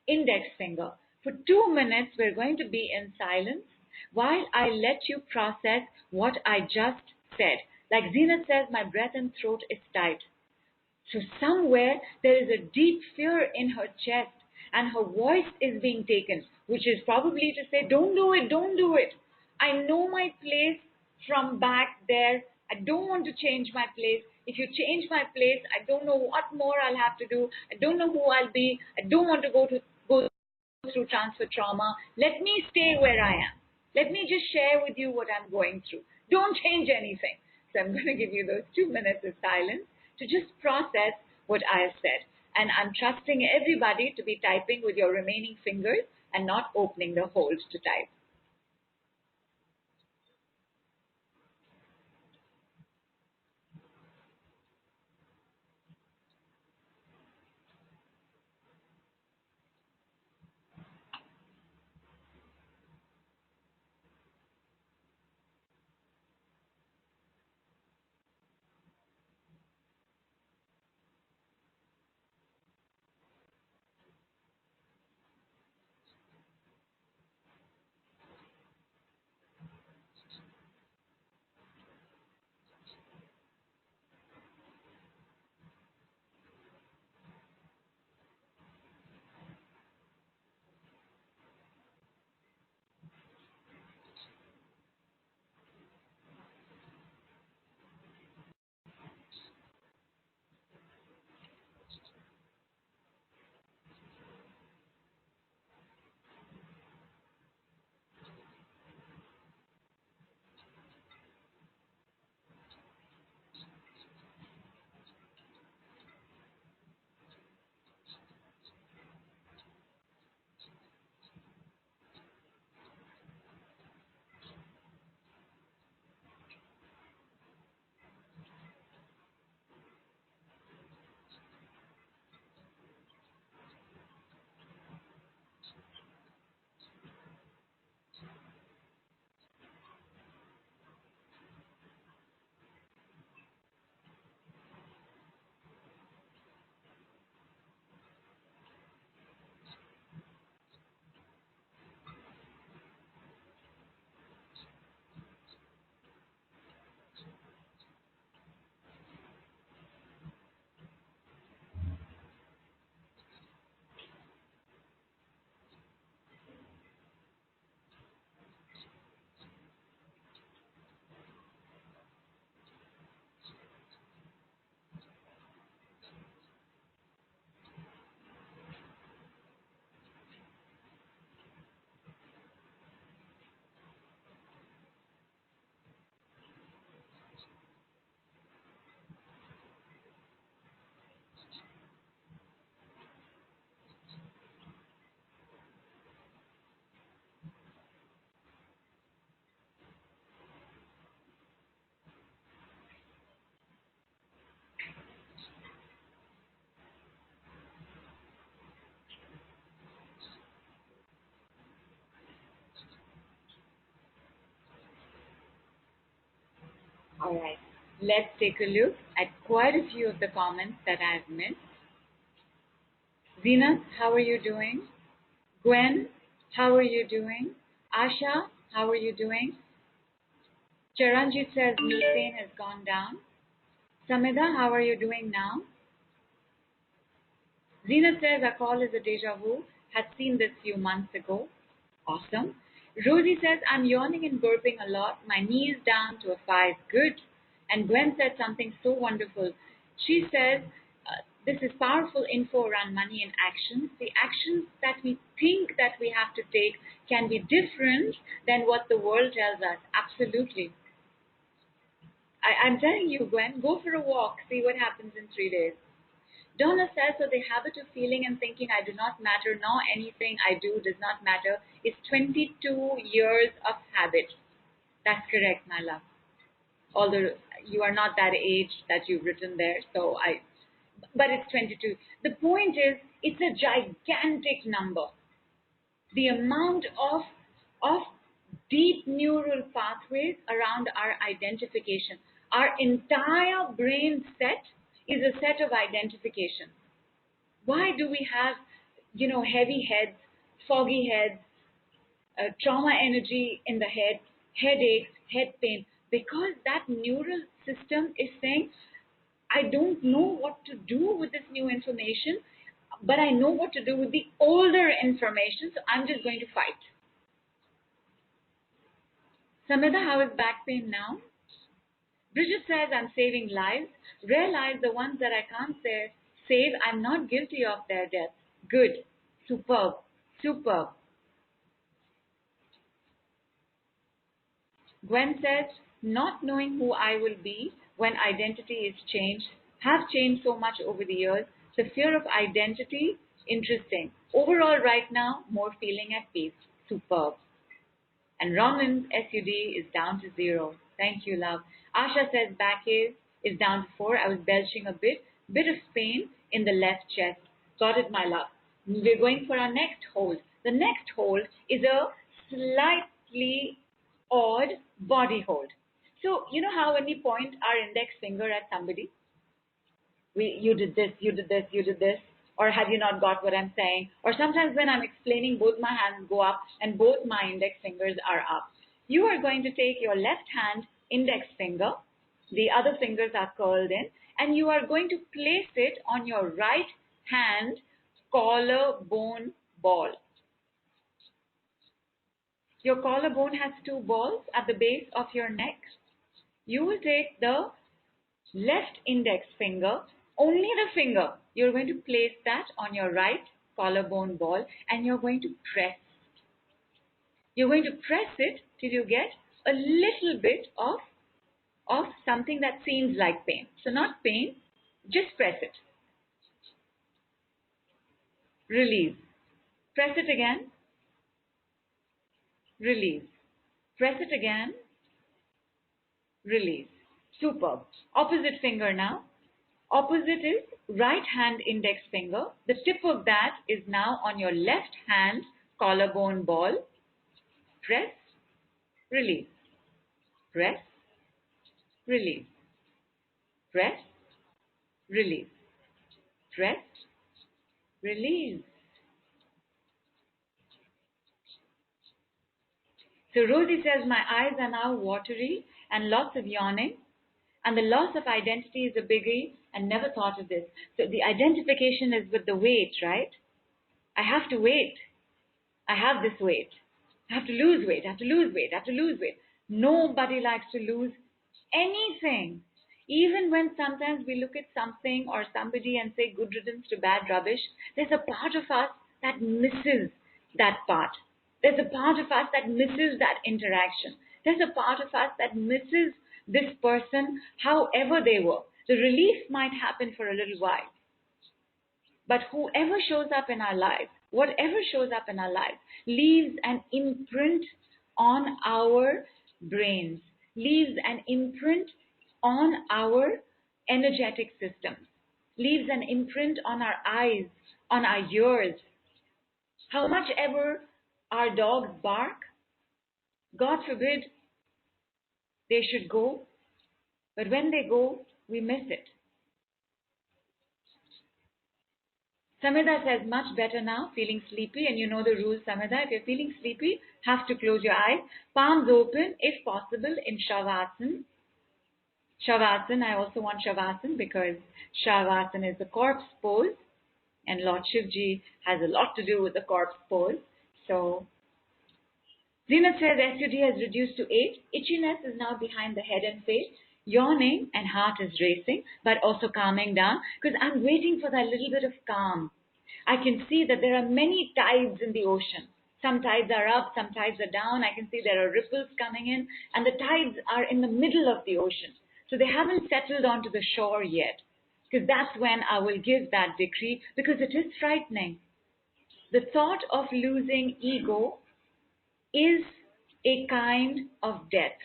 S1: index finger. For 2 minutes, we're going to be in silence while I let you process what I just said. Like Zenith says, my breath and throat is tight. So somewhere there is a deep fear in her chest, and her voice is being taken, which is probably to say, don't do it, don't do it. I know my place from back there. I don't want to change my place. If you change my place, I don't know what more I'll have to do. I don't know who I'll be. I don't want to go through transfer trauma. Let me stay where I am. Let me just share with you what I'm going through. Don't change anything. So I'm going to give you those 2 minutes of silence to just process what I have said. And I'm trusting everybody to be typing with your remaining fingers and not opening the holes to type. All right, let's take a look at quite a few of the comments that I've missed. Zena, how are you doing? Gwen, how are you doing? Asha, how are you doing? Charanjit says methane has gone down. Samida, how are you doing now? Zena says, our call is a deja vu. Had seen this few months ago. Awesome. Rosie says, I'm yawning and burping a lot. My knee is down to a 5. Good. And Gwen said something so wonderful. She says, this is powerful info around money and actions. The actions that we think that we have to take can be different than what the world tells us. Absolutely. I'm telling you, Gwen, go for a walk. See what happens in 3 days. Donna says, so the habit of feeling and thinking I do not matter, nor anything I do does not matter, is 22 years of habit. That's correct, my love. Although you are not that age that you've written there, but it's 22. The point is, it's a gigantic number. The amount of deep neural pathways around our identification. Our entire brain set is a set of identification. Why do we have, heavy heads, foggy heads, trauma energy in the head, headaches, head pain? Because that neural system is saying, I don't know what to do with this new information, but I know what to do with the older information, so I'm just going to fight. Samida, how is back pain now? Bridget says, I'm saving lives. Realize the ones that I can't save, I'm not guilty of their death. Good. Superb. Superb. Gwen says, not knowing who I will be when identity is changed, have changed so much over the years. The fear of identity, interesting. Overall, right now, more feeling at peace. Superb. And Raman's SUD is down to 0. Thank you, love. Asha says back is down to 4. I was belching a bit of pain in the left chest. Got it, my love. We're going for our next hold. The next hold is a slightly odd body hold. So, you know how when we point our index finger at somebody, you did this, you did this, you did this, or have you not got what I'm saying? Or sometimes when I'm explaining, both my hands go up and both my index fingers are up. You are going to take your left hand index finger, the other fingers are curled in, and you are going to place it on your right hand collarbone ball. Your collarbone has 2 balls at the base of your neck. You will take the left index finger, only the finger, you're going to place that on your right collarbone ball and you're going to press. You're going to press it till you get a little bit of something that seems like pain. So not pain, just press it. Release. Press it again. Release. Press it again. Release. Superb. Opposite finger now. Opposite is right hand index finger. The tip of that is now on your left hand collarbone ball. Press, release. Press, release. Press, release. Press, release. So Rosie says, my eyes are now watery and lots of yawning. And the loss of identity is a biggie and never thought of this. So the identification is with the weight, right? I have to wait. I have this weight. I have to lose weight. I have to lose weight. I have to lose weight. Nobody likes to lose anything. Even when sometimes we look at something or somebody and say good riddance to bad rubbish, there's a part of us that misses that part. There's a part of us that misses that interaction. There's a part of us that misses this person, however they were. The relief might happen for a little while. But whoever shows up in our lives, whatever shows up in our lives, leaves an imprint on our brains, leaves an imprint on our energetic systems, leaves an imprint on our eyes, on our ears. How much ever our dogs bark, God forbid they should go, but when they go, we miss it. Samida says, much better now, feeling sleepy, and you know the rules, Samida. If you're feeling sleepy, have to close your eyes, palms open, if possible, in Shavasana. Shavasana, I also want Shavasana because Shavasana is the corpse pose, and Lord Shivji has a lot to do with the corpse pose. So, Zenith says SUD has reduced to 8. Itchiness is now behind the head and face. Yawning and heart is racing, but also calming down because I'm waiting for that little bit of calm. I can see that there are many tides in the ocean. Some tides are up, some tides are down. I can see there are ripples coming in, and the tides are in the middle of the ocean. So they haven't settled onto the shore yet, because that's when I will give that decree, because it is frightening. The thought of losing ego is a kind of death.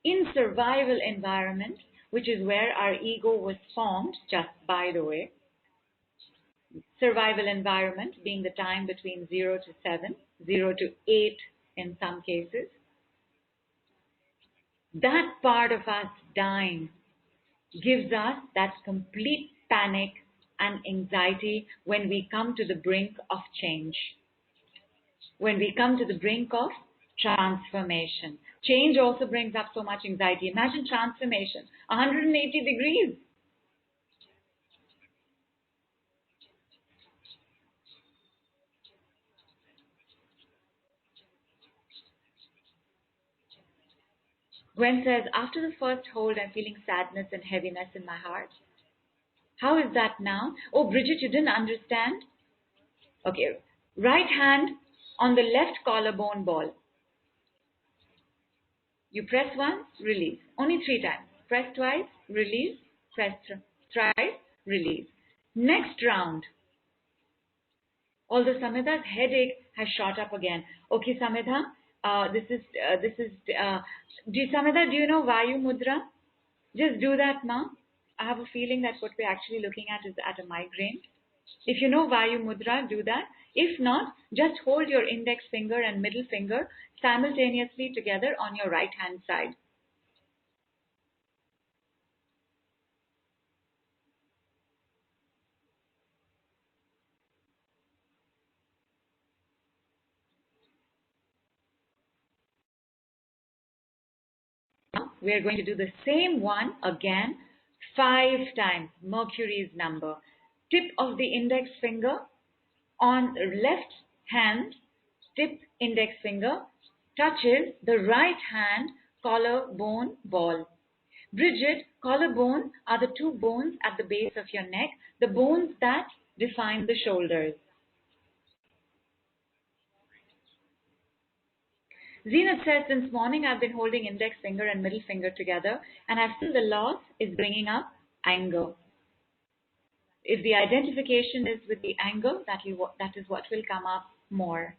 S1: In survival environment, which is where our ego was formed, just by the way, survival environment being the time between 0 to 7, 0 to 8 in some cases, that part of us dying gives us that complete panic and anxiety when we come to the brink of change, when we come to the brink of transformation. Change also brings up so much anxiety. Imagine transformation, 180 degrees. Gwen says, after the first hold, I'm feeling sadness and heaviness in my heart. How is that now? Oh, Bridget, you didn't understand? Okay, right hand on the left collarbone ball. You press once, release. Only 3 times. Press twice, release. Press thrice, release. Next round. Although Samedha's headache has shot up again. Okay, Samedha, Samedha, do you know Vayu Mudra? Just do that now. I have a feeling that what we're actually looking at is at a migraine. If you know Vayu Mudra, do that. If not, just hold your index finger and middle finger simultaneously together on your right hand side. Now we are going to do the same one again 5 times. Mercury's number. Tip of the index finger on the left hand, tip index finger touches the right hand collarbone ball. Bridget, collarbone are the 2 bones at the base of your neck, the bones that define the shoulders. Zenith says, since morning I've been holding index finger and middle finger together, and I've seen the loss is bringing up anger. If the identification is with the anger, that is what will come up more.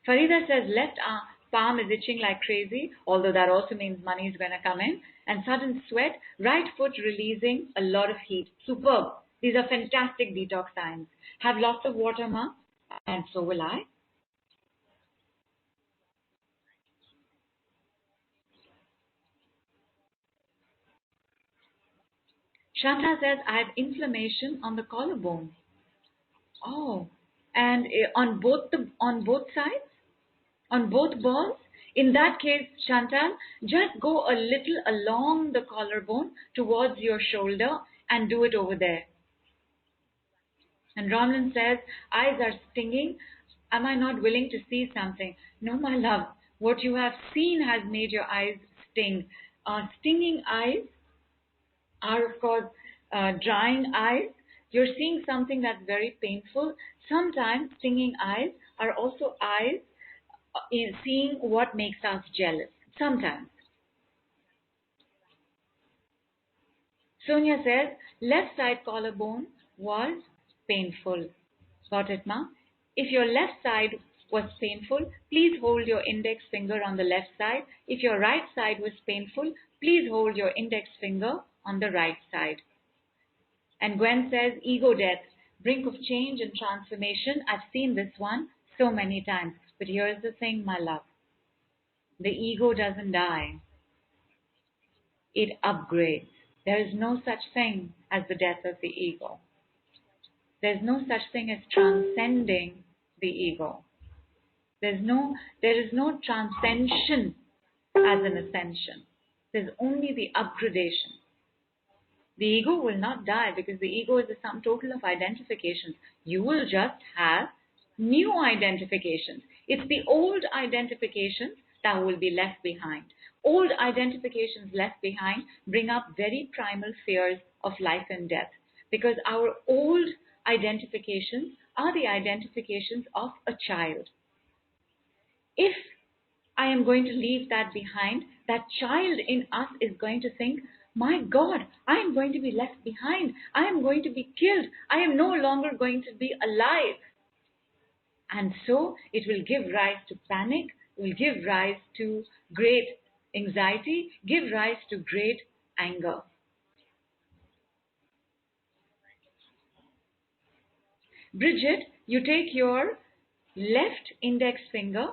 S1: Farida says, left palm is itching like crazy, although that also means money is going to come in. And sudden sweat, right foot releasing a lot of heat. Superb. These are fantastic detox signs. Have lots of water, ma, and so will I. Shanta says, I have inflammation on the collarbone. Oh, and on both sides? On both balls? In that case, Chantal, just go a little along the collarbone towards your shoulder and do it over there. And Ramlin says, eyes are stinging. Am I not willing to see something? No, my love. What you have seen has made your eyes sting. Stinging eyes are, of course, drying eyes. You're seeing something that's very painful. Sometimes stinging eyes are also eyes in seeing what makes us jealous. Sometimes. Sonia says, left side collarbone was painful. Got it, ma? If your left side was painful, please hold your index finger on the left side. If your right side was painful, please hold your index finger on the right side. And Gwen says, ego death, brink of change and transformation. I've seen this one so many times. But here's the thing, my love. The ego doesn't die. It upgrades. There is no such thing as the death of the ego. There's no such thing as transcending the ego. There is no transcension as an ascension. There's only the upgradation. The ego will not die because the ego is the sum total of identifications. You will just have new identifications. It's the old identifications that will be left behind. Old identifications left behind bring up very primal fears of life and death because our old identifications are the identifications of a child. If I am going to leave that behind, that child in us is going to think, my God, I am going to be left behind. I am going to be killed. I am no longer going to be alive. And so it will give rise to panic, will give rise to great anxiety, give rise to great anger. Bridget, you take your left index finger,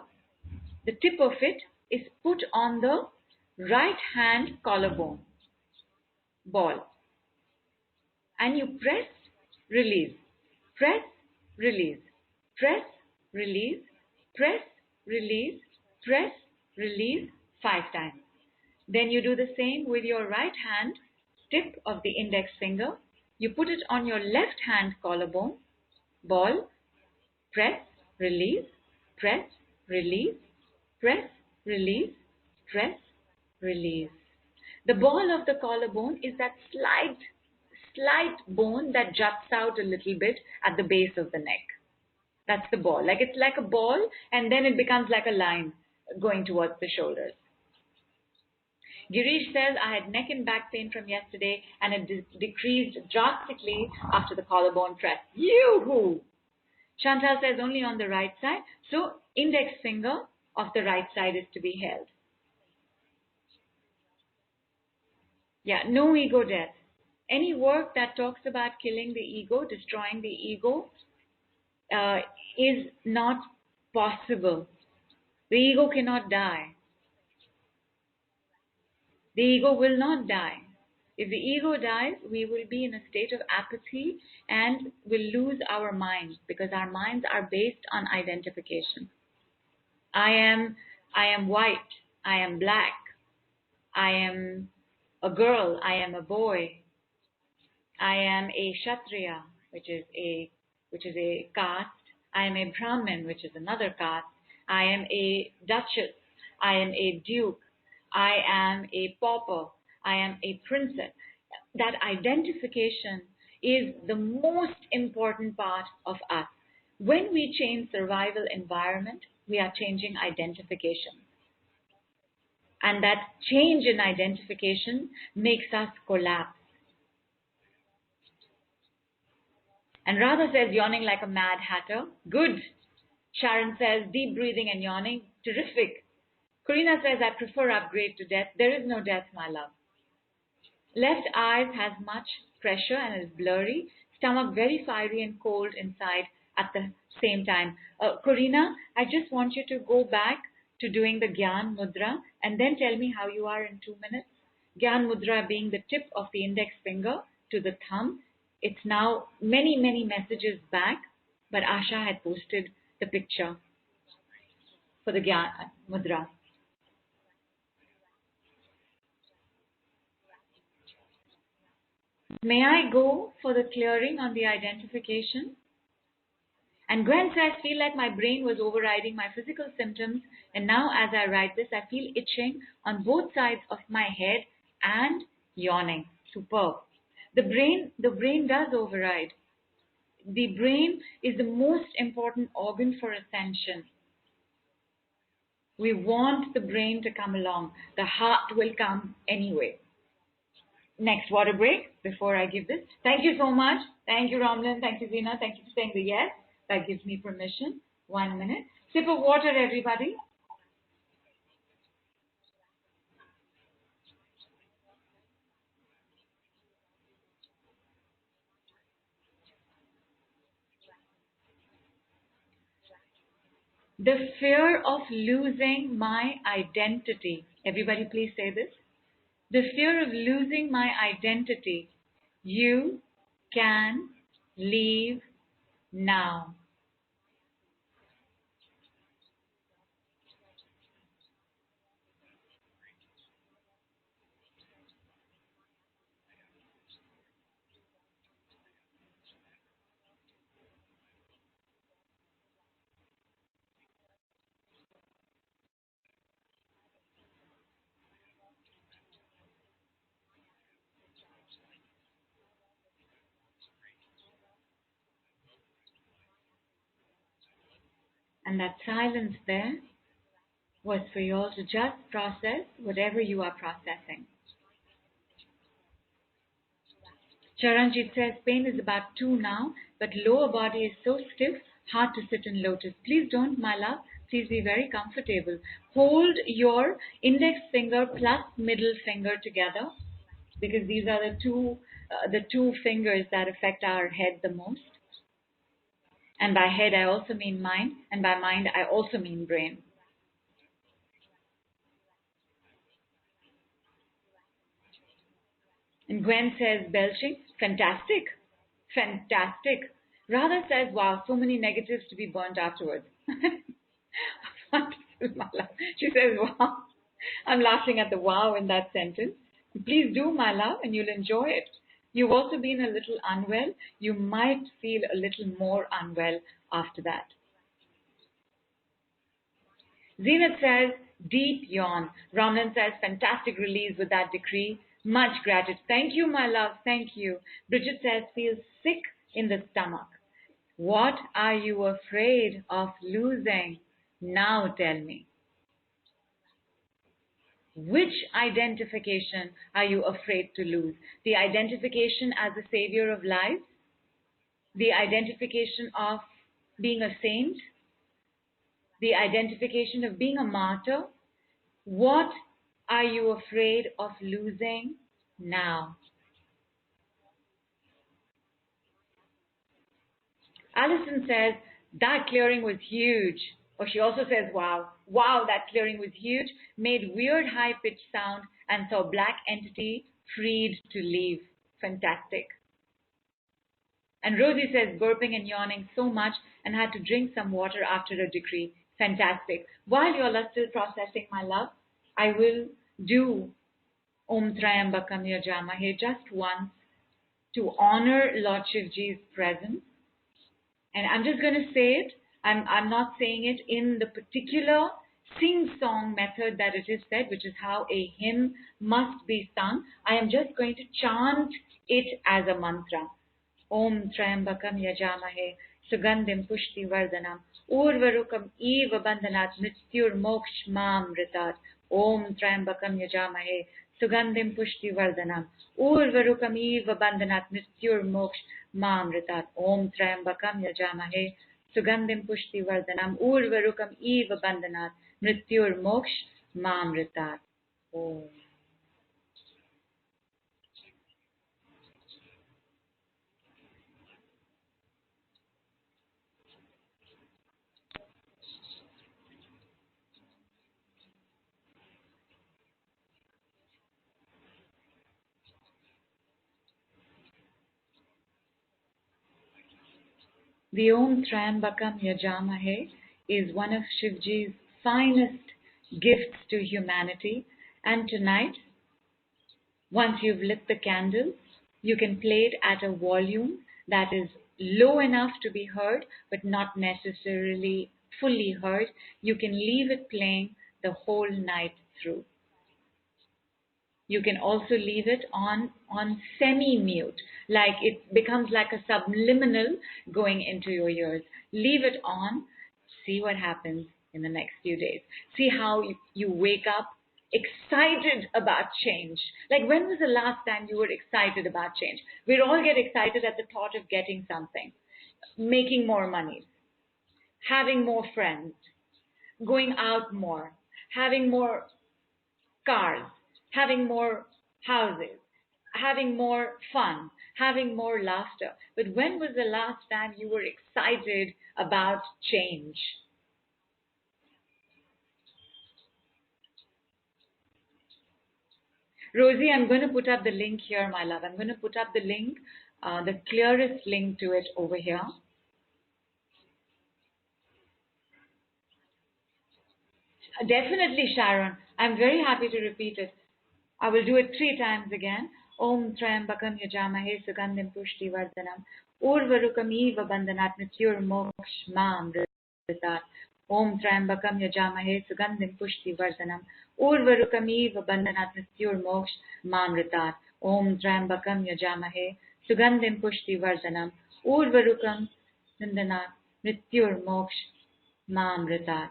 S1: the tip of it is put on the right hand collarbone ball, and you press, release, press, release, press, release, press, release, press, release 5 times. Then you do the same with your right hand tip of the index finger. You put it on your left hand collarbone ball, press, release, press, release, press, release, press, release. The ball of the collarbone is that slight bone that juts out a little bit at the base of the neck. That's the ball. It's like a ball, and then it becomes like a line going towards the shoulders. Girish says, I had neck and back pain from yesterday, and it decreased drastically after the collarbone press. Yoo-hoo! Chantal says, only on the right side. So, index finger of the right side is to be held. Yeah, no ego death. Any work that talks about killing the ego, destroying the ego, is not possible. The ego cannot die. The ego will not die. If the ego dies, we will be in a state of apathy and will lose our minds because our minds are based on identification. I am white. I am black. I am a girl. I am a boy. I am a Kshatriya, which is a caste. I am a Brahmin, which is another caste. I am a duchess. I am a duke. I am a pauper. I am a princess. That identification is the most important part of us. When we change survival environment, we are changing identification. And that change in identification makes us collapse. And Radha says, yawning like a mad hatter. Good. Sharon says, deep breathing and yawning. Terrific. Karina says, I prefer upgrade to death. There is no death, my love. Left eyes has much pressure and is blurry. Stomach very fiery and cold inside at the same time. Karina, I just want you to go back to doing the Gyan Mudra and then tell me how you are in 2 minutes. Gyan Mudra being the tip of the index finger to the thumb. It's now many messages back, but Asha had posted the picture for the Gyan Mudra. May I go for the clearing on the identification? And Gwen says, I feel like my brain was overriding my physical symptoms, and now as I write this, I feel itching on both sides of my head and yawning. Superb. The brain does override. The brain is the most important organ for ascension. We want the brain to come along. The heart will come anyway. Next water break before I give this. Thank you so much. Thank you, Ramlin. Thank you, Zina. Thank you for saying the yes. That gives me permission. 1 minute. Sip of water, everybody. The fear of losing my identity. Everybody please say this. The fear of losing my identity. You can leave now. And that silence there was for you all to just process whatever you are processing. Charanjit says, pain is about 2 now, but lower body is so stiff, hard to sit in lotus. Please don't, my love. Please be very comfortable. Hold your index finger plus middle finger together, because these are the two fingers that affect our head the most. And by head, I also mean mind, and by mind, I also mean brain. And Gwen says, belching, fantastic, fantastic. Radha says, wow, so many negatives to be burnt afterwards. Wonderful, my love. She says, wow. I'm laughing at the wow in that sentence. Please do, my love, and you'll enjoy it. You've also been a little unwell. You might feel a little more unwell after that. Zenith says, deep yawn. Ramlan says, fantastic release with that decree. Much gratitude. Thank you, my love. Thank you. Bridget says, feels sick in the stomach. What are you afraid of losing? Now tell me. Which identification are you afraid to lose? The identification as a savior of life? The identification of being a saint? The identification of being a martyr? What are you afraid of losing now? Alison says, that clearing was huge. Or she also says, wow, that clearing was huge, made weird high-pitched sound and saw black entity freed to leave. Fantastic. And Rosie says, burping and yawning so much and had to drink some water after a decree. Fantastic. While you all are still processing, my love, I will do Om Trayambakam Yajamahe just once to honor Lord Shivji's presence. And I'm just going to say it. I'm not saying it in the particular sing-song method that it is said, which is how a hymn must be sung. I am just going to chant it as a mantra. Om Trayambakam Yajamahe Sugandhim Pushti Vardhanam Urvarukam Eva Bandhanat Mrityur Moksh Mam Ritat. Om Trayambakam Yajamahe Sugandhim Pushti Vardhanam Urvarukam Eva Bandhanat Mrityur Moksh Mam Ritat. Om Trayambakam Yajamahe Sugandhim Pushti Vardhanam Urvarukam Eva Bandhanat Mrityur Moksh Mam Ritat. Om. The Om Trayambakam Yajamahe is one of Shivji's finest gifts to humanity. And tonight, once you've lit the candles, you can play it at a volume that is low enough to be heard, but not necessarily fully heard. You can leave it playing the whole night through. You can also leave it on semi-mute, like it becomes like a subliminal going into your ears. Leave it on, see what happens in the next few days. See how you wake up excited about change. Like, when was the last time you were excited about change? We all get excited at the thought of getting something, making more money, having more friends, going out more, having more cars, having more houses, having more fun, having more laughter. But when was the last time you were excited about change? Rosie, I'm going to put up the link here, my love. I'm going to put up the link, the clearest link to it over here. Definitely, Sharon. I'm very happy to repeat it. I will do it 3 times again. Om Trayambakam Yajamahe Sugandhim Pushti Vardhanam Urvarukam Eva Bandhanat Mrityur Moksh Mam Ritat. Om Trayambakam Yajamahe Sugandhim Pushti Vardhanam Urvarukam Eva Bandhanat Mrityur Moksh Mam Ritat. Om Trayambakam Yajamahe Sugandhim Pushti Vardhanam Urvarukam Bandhanat Mrityur Moksh Ma Amritat.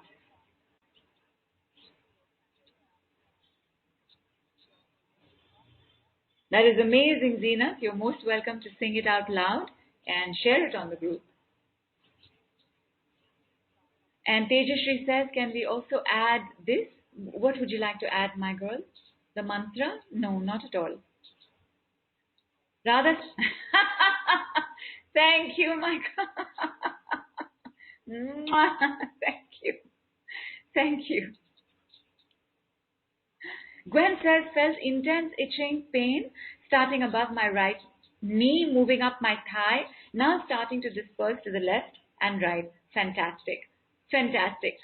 S1: That is amazing, Zena. You're most welcome to sing it out loud and share it on the group. And Tejashri says, can we also add this? What would you like to add, my girl? The mantra? No, not at all. Radha, thank you, my girl. Thank you. Thank you. Gwen says, felt intense itching pain starting above my right knee, moving up my thigh, now starting to disperse to the left and right. Fantastic. Fantastic.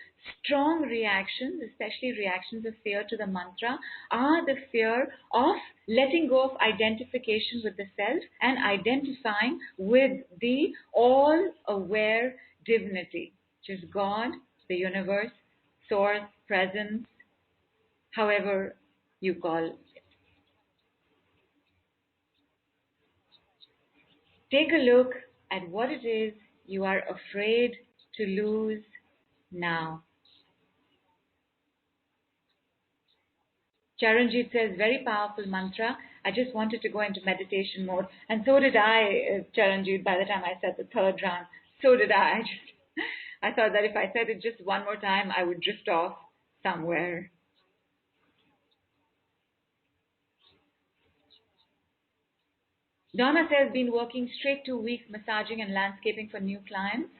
S1: Strong reactions, especially reactions of fear to the mantra, are the fear of letting go of identification with the self and identifying with the all-aware divinity, which is God, the universe, source, presence, however you call it. Take a look at what it is you are afraid to lose now. Charanjit says, very powerful mantra. I just wanted to go into meditation mode. And so did I, Charanjit, by the time I said the third round. So did I. I thought that if I said it just one more time, I would drift off somewhere. Donna says, been working straight 2 weeks massaging and landscaping for new clients.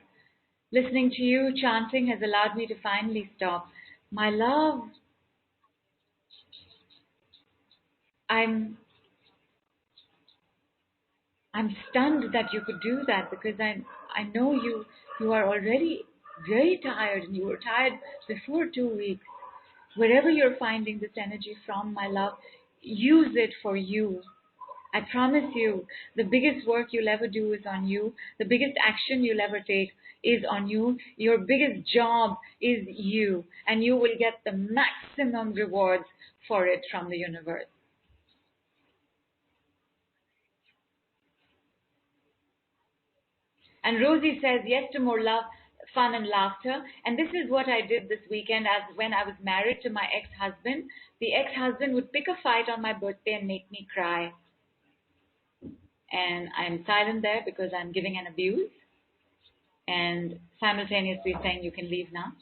S1: Listening to you chanting has allowed me to finally stop. My love, I'm stunned that you could do that, because I know you are already very tired, and you were tired before 2 weeks. Wherever you're finding this energy from, my love, use it for you. I promise you, the biggest work you'll ever do is on you. The biggest action you'll ever take is on you. Your biggest job is you, and you will get the maximum rewards for it from the universe. And Rosie says, yes to more love, fun and laughter. And this is what I did this weekend, as when I was married to my ex-husband. The ex-husband would pick a fight on my birthday and make me cry. And I'm silent there because I'm giving an abuse and simultaneously saying you can leave now.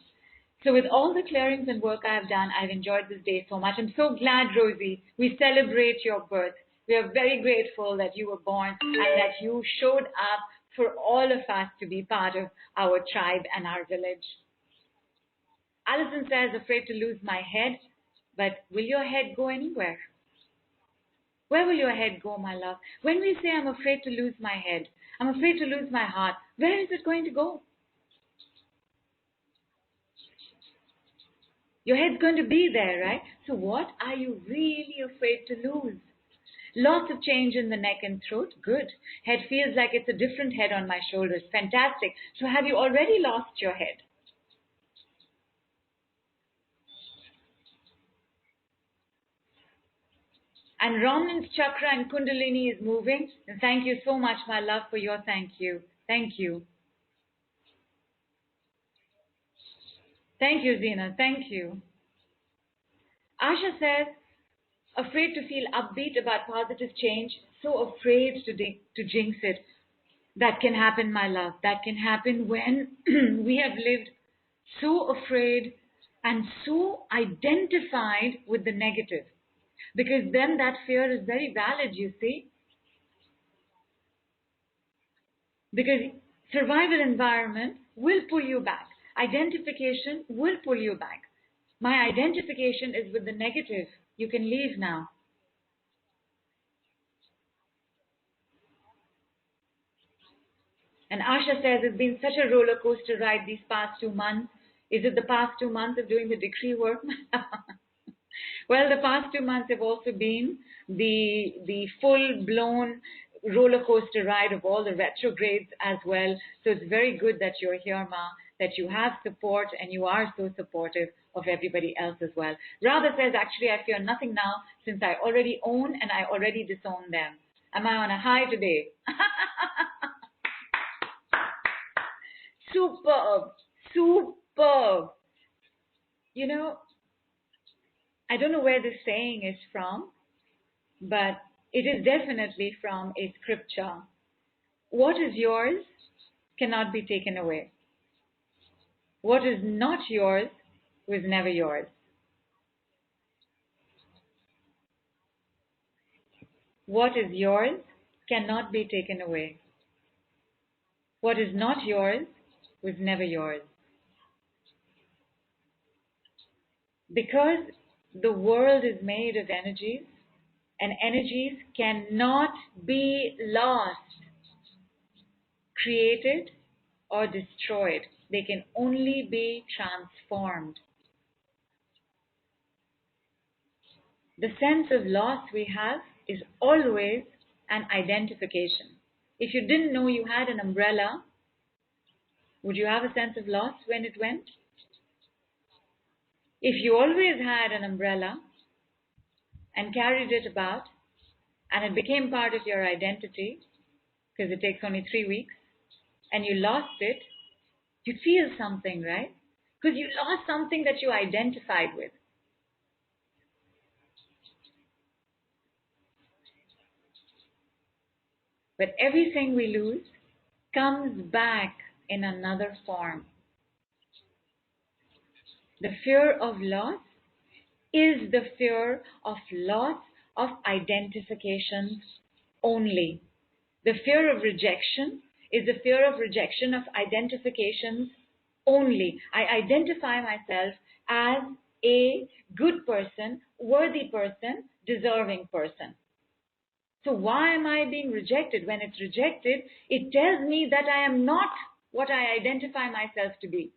S1: So with all the clearings and work I've done, I've enjoyed this day so much. I'm so glad, Rosie, we celebrate your birth. We are very grateful that you were born and that you showed up for all of us to be part of our tribe and our village. Alison says, afraid to lose my head, but will your head go anywhere? Where will your head go, my love? When we say I'm afraid to lose my head, I'm afraid to lose my heart, where is it going to go? Your head's going to be there, right? So what are you really afraid to lose? Lots of change in the neck and throat. Good. Head feels like it's a different head on my shoulders. Fantastic. So have you already lost your head? And Raman's chakra and kundalini is moving. And thank you so much, my love, for your thank you. Thank you. Thank you, Zena. Thank you. Asha says, afraid to feel upbeat about positive change, so afraid to jinx it. That can happen, my love. That can happen when we have lived so afraid and so identified with the negative. Because then that fear is very valid, you see. Because survival environment will pull you back. Identification will pull you back. My identification is with the negative. You can leave now. And Asha says, it's been such a roller coaster ride these past 2 months. Is it the past 2 months of doing the decree work? Well, the past 2 months have also been the full-blown roller coaster ride of all the retrogrades as well. So it's very good that you're here, Ma, that you have support and you are so supportive of everybody else as well. Radha says, actually, I fear nothing now since I already own and I already disown them. Am I on a high today? Superb. Superb. Superb. You know, I don't know where this saying is from, but it is definitely from a scripture. What is yours cannot be taken away. What is not yours was never yours. What is yours cannot be taken away. What is not yours was never yours. Because the world is made of energies, and energies cannot be lost, created, or destroyed. They can only be transformed. The sense of loss we have is always an identification. If you didn't know you had an umbrella, would you have a sense of loss when it went? If you always had an umbrella and carried it about, and it became part of your identity, because it takes only 3 weeks, and you lost it, you'd feel something, right? Because you lost something that you identified with. But everything we lose comes back in another form. The fear of loss is the fear of loss of identifications only. The fear of rejection is the fear of rejection of identifications only. I identify myself as a good person, worthy person, deserving person. So why am I being rejected? When it's rejected, it tells me that I am not what I identify myself to be.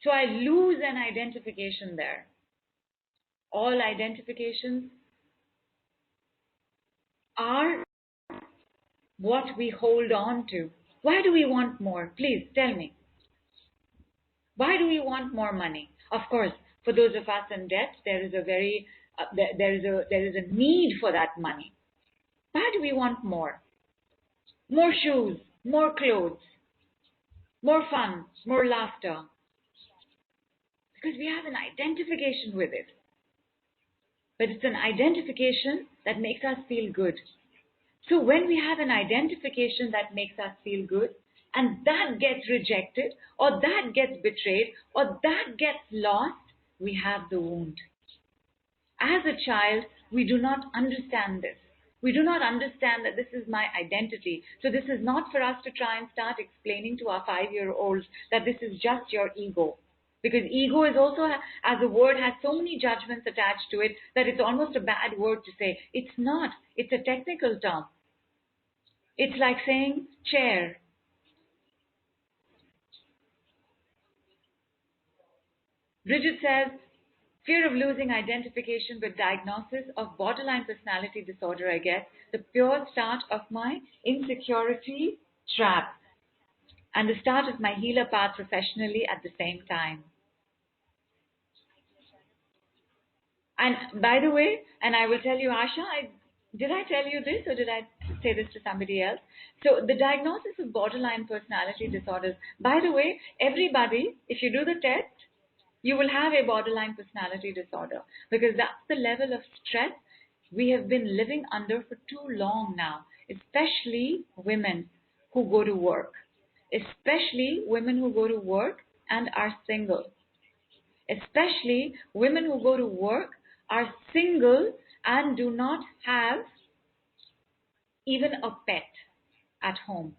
S1: So I lose an identification there. All identifications are what we hold on to. Why do we want more? Please tell me. Why do we want more money? Of course, for those of us in debt, there is a need for that money. Why do we want more? More shoes, more clothes, more fun, more laughter. Because we have an identification with it. But it's an identification that makes us feel good. So when we have an identification that makes us feel good, and that gets rejected, or that gets betrayed, or that gets lost, we have the wound. As a child, we do not understand this. We do not understand that this is my identity. So this is not for us to try and start explaining to our 5-year-olds that this is just your ego. Because ego is also, as a word, has so many judgments attached to it that it's almost a bad word to say. It's not. It's a technical term. It's like saying chair. Bridget says, fear of losing identification with diagnosis of borderline personality disorder, I guess, the pure start of my insecurity trap and the start of my healer path professionally at the same time. And by the way, and I will tell you, Asha, did I tell you this or did I say this to somebody else? So the diagnosis of borderline personality disorders, by the way, everybody, if you do the test, you will have a borderline personality disorder because that's the level of stress we have been living under for too long now, especially women who go to work, especially women who go to work and are single, especially women who go to work, are single and do not have even a pet at home.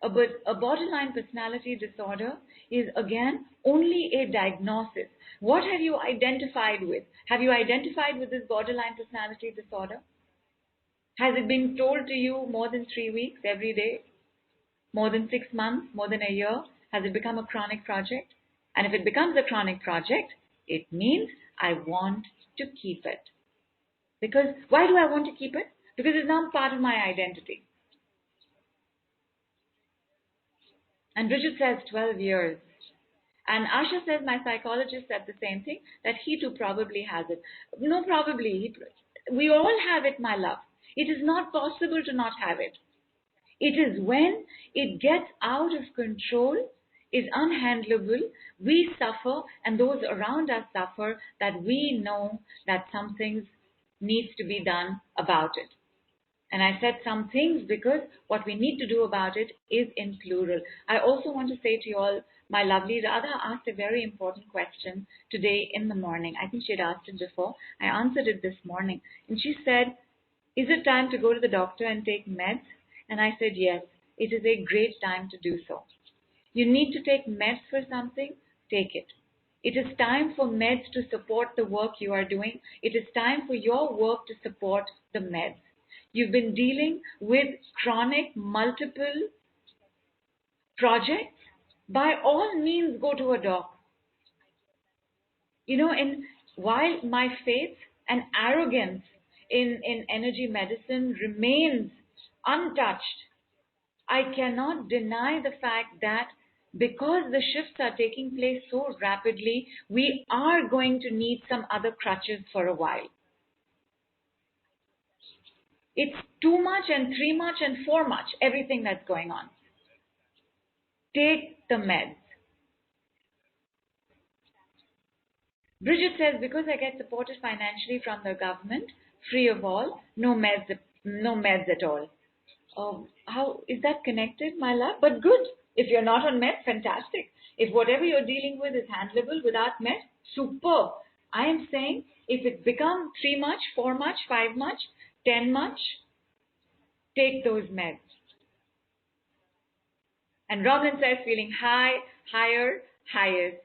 S1: A borderline personality disorder is again only a diagnosis. What have you identified with? Have you identified with this borderline personality disorder? Has it been told to you more than 3 weeks every day? More than 6 months? More than a year? Has it become a chronic project? And if it becomes a chronic project, it means I want to keep it. Because why do I want to keep it? Because it's now part of my identity. And Bridget says 12 years. And Asha says, my psychologist said the same thing, that he too probably has it. No, probably. We all have it, my love. It is not possible to not have it. It is when it gets out of control, is unhandleable, we suffer and those around us suffer, that we know that something needs to be done about it. And I said some things because what we need to do about it is in plural. I also want to say to you all, my lovely Radha asked a very important question today in the morning. I think she had asked it before. I answered it this morning. And she said, is it time to go to the doctor and take meds? And I said, yes, it is a great time to do so. You need to take meds for something, take it. It is time for meds to support the work you are doing. It is time for your work to support the meds. You've been dealing with chronic multiple projects. By all means, go to a doc. And while my faith and arrogance in energy medicine remains untouched, I cannot deny the fact that because the shifts are taking place so rapidly, we are going to need some other crutches for a while. It's too much and 3 much and 4 much, everything that's going on. Take the meds. Bridget says, because I get supported financially from the government, free of all, no meds at all. How is that connected, my love? But good. If you're not on meds, fantastic. If whatever you're dealing with is handleable without meds, superb. I am saying if it becomes 3 much, 4 much, 5 much, 10 much, take those meds. And Robin says, feeling high, higher, highest.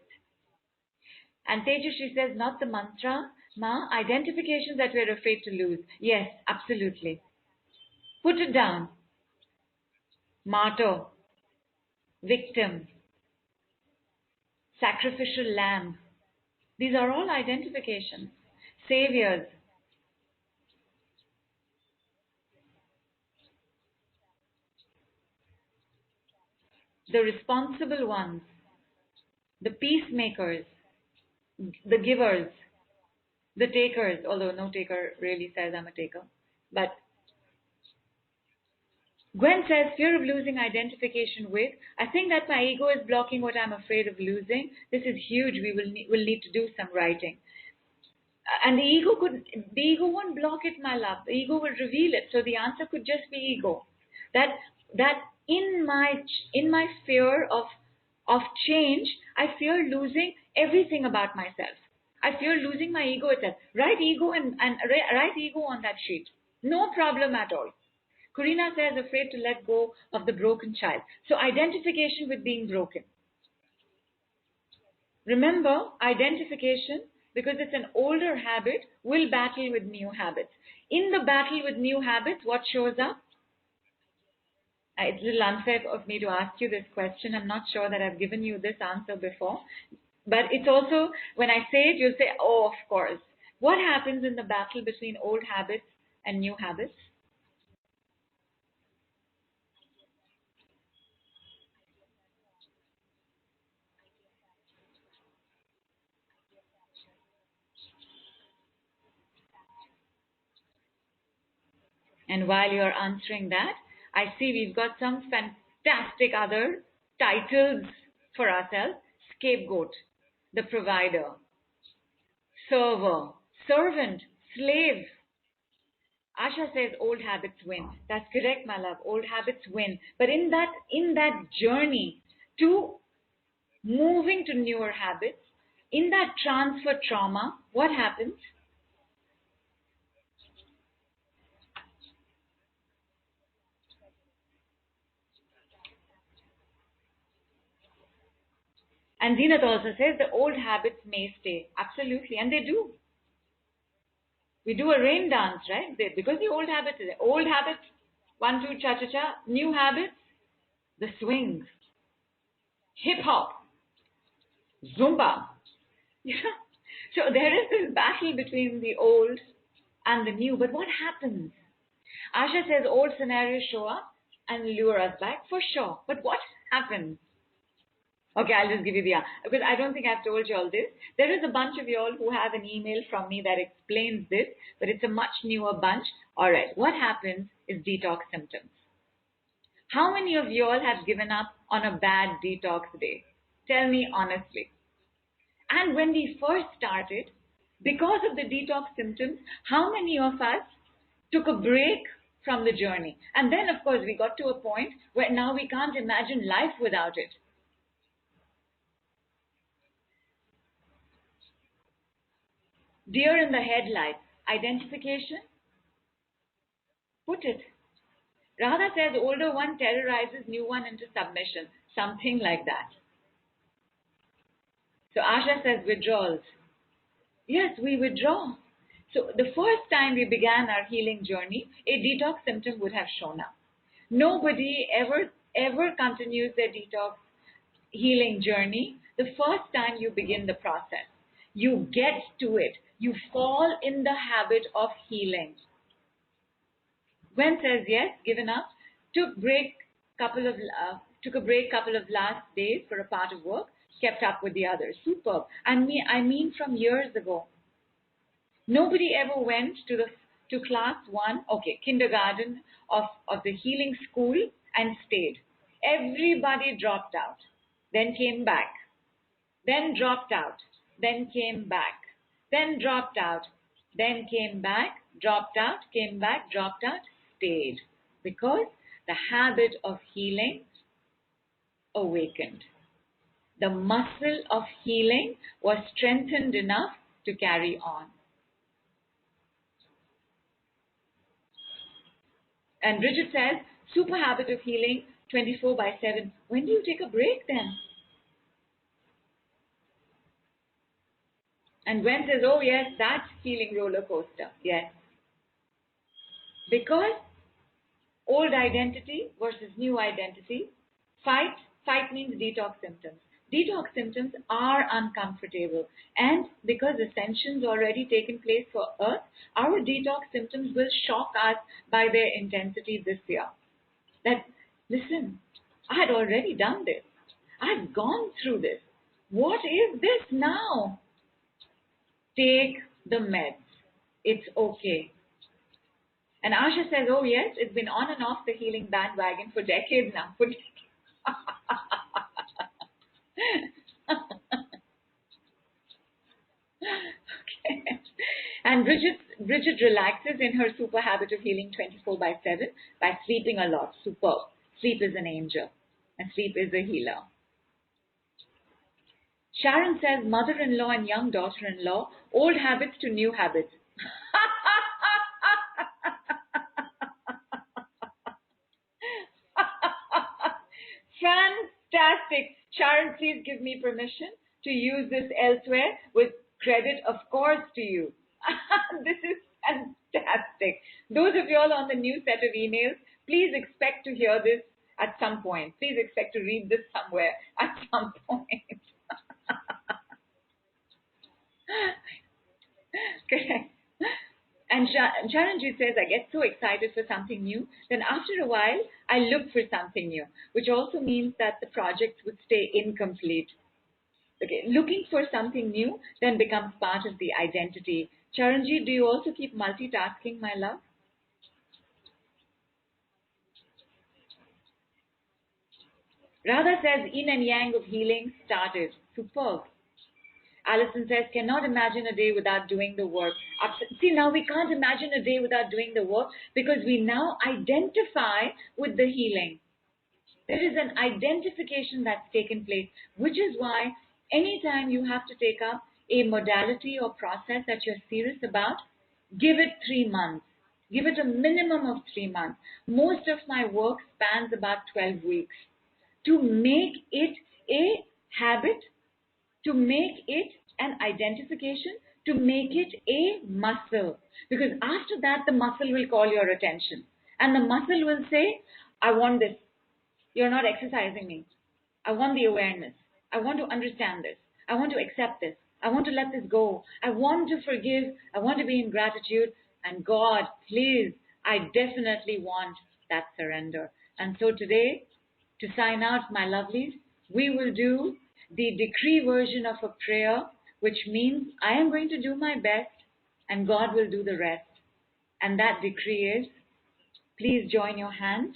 S1: And Tejashree says, not the mantra, ma, identifications that we're afraid to lose. Yes, absolutely. Put it down. Martyr, victim, sacrificial lamb. These are all identifications. Saviors. The responsible ones. The peacemakers. The givers. The takers. Although no taker really says I'm a taker. But Gwen says, fear of losing identification with. I think that my ego is blocking what I'm afraid of losing. This is huge. We will need to do some writing. And the ego won't block it, my love. The ego will reveal it. So the answer could just be ego. That in my fear of change, I fear losing everything about myself. I fear losing my ego itself. Write ego and write ego on that sheet. No problem at all. Corina says, afraid to let go of the broken child. So identification with being broken. Remember, identification, because it's an older habit, will battle with new habits. In the battle with new habits, what shows up? It's a little unfair of me to ask you this question. I'm not sure that I've given you this answer before. But it's also, when I say it, you'll say, oh, of course. What happens in the battle between old habits and new habits? And while you're answering that, I see we've got some fantastic other titles for ourselves. Scapegoat, the provider, server, servant, slave. Asha says old habits win. That's correct, my love. Old habits win. But in that journey to moving to newer habits, in that transfer trauma, what happens? And Zenat also says the old habits may stay. Absolutely. And they do. We do a rain dance, right? Because the old habits is there. Old habits, 1, 2, cha-cha-cha. New habits, the swings. Hip-hop. Zumba. So there is this battle between the old and the new. But what happens? Asha says old scenarios show up and lure us back for sure. But what happens? Okay, I'll just give you the answer. Because I don't think I've told you all this. There is a bunch of you all who have an email from me that explains this, but it's a much newer bunch. All right, what happens is detox symptoms. How many of you all have given up on a bad detox day? Tell me honestly. And when we first started, because of the detox symptoms, how many of us took a break from the journey? And then, of course, we got to a point where now we can't imagine life without it. Deer in the headlights, identification? Put it. Radha says older one terrorizes new one into submission. Something like that. So Asha says withdrawals. Yes, we withdraw. So the first time we began our healing journey, a detox symptom would have shown up. Nobody ever continues their detox healing journey the first time you begin the process. You get to it. You fall in the habit of healing. Gwen says yes, given up. Took a break couple of last days for a part of work. Kept up with the others. Superb. I mean from years ago. Nobody ever went to class 1, kindergarten of the healing school and stayed. Everybody dropped out, then came back, then dropped out, then came back, then dropped out, then came back, dropped out, came back, dropped out, stayed. Because the habit of healing awakened. The muscle of healing was strengthened enough to carry on. And Bridget says, super habit of healing 24/7. When do you take a break then? And Gwen says, oh yes, that's healing roller coaster. Yes. Because old identity versus new identity, fight means detox symptoms. Detox symptoms are uncomfortable, and because ascension's already taken place for Earth, our detox symptoms will shock us by their intensity this year. That, listen, I had already done this. I've gone through this. What is this now? Take the meds. It's okay. And Asha says, oh yes, it's been on and off the healing bandwagon for decades now. Okay. And Bridget relaxes in her super habit of healing 24/7 by sleeping a lot. Superb. Sleep is an angel, and sleep is a healer. Sharon says, mother-in-law and young daughter-in-law, old habits to new habits. Fantastic. Sharon, please give me permission to use this elsewhere with credit, of course, to you. This is fantastic. Those of you all on the new set of emails, please expect to hear this at some point. Please expect to read this somewhere at some point. Correct. And Sharanji says, I get so excited for something new, then after a while, I look for something new, which also means that the project would stay incomplete. Okay, looking for something new then becomes part of the identity. Charanji, do you also keep multitasking, my love? Radha says, yin and yang of healing started. Superb. Alison says, cannot imagine a day without doing the work. See, now we can't imagine a day without doing the work because we now identify with the healing. There is an identification that's taken place, which is why anytime you have to take up a modality or process that you're serious about, give it 3 months. Give it a minimum of 3 months. Most of my work spans about 12 weeks. To make it a habit, to make it an identification, to make it a muscle. Because after that, the muscle will call your attention. And the muscle will say, I want this. You're not exercising me. I want the awareness. I want to understand this. I want to accept this. I want to let this go. I want to forgive. I want to be in gratitude. And God, please, I definitely want that surrender. And so today, to sign out, my lovelies, we will do the decree version of a prayer, which means I am going to do my best and God will do the rest. And that decree is, please join your hands.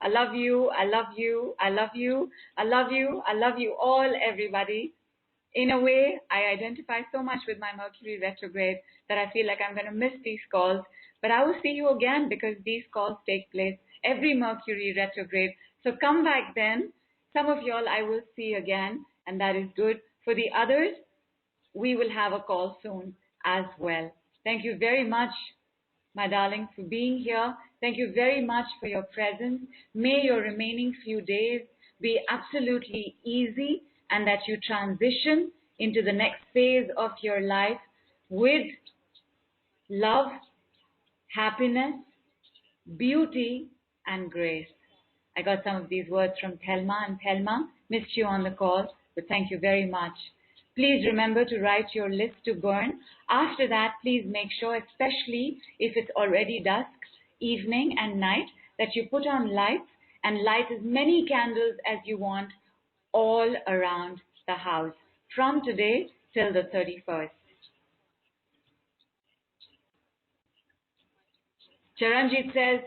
S1: I love you. I love you. I love you. I love you. I love you all, everybody. In a way, I identify so much with my Mercury retrograde that I feel like I'm going to miss these calls. But I will see you again because these calls take place every Mercury retrograde. So come back then. Some of y'all I will see again, and that is good. For the others, we will have a call soon as well. Thank you very much, my darling, for being here. Thank you very much for your presence. May your remaining few days be absolutely easy and that you transition into the next phase of your life with love, happiness, beauty, and grace. I got some of these words from Thelma, and Thelma, missed you on the call, but thank you very much. Please remember to write your list to burn. After that, please make sure, especially if it's already dusk, evening and night, that you put on lights and light as many candles as you want all around the house from today till the 31st. Charanjit says,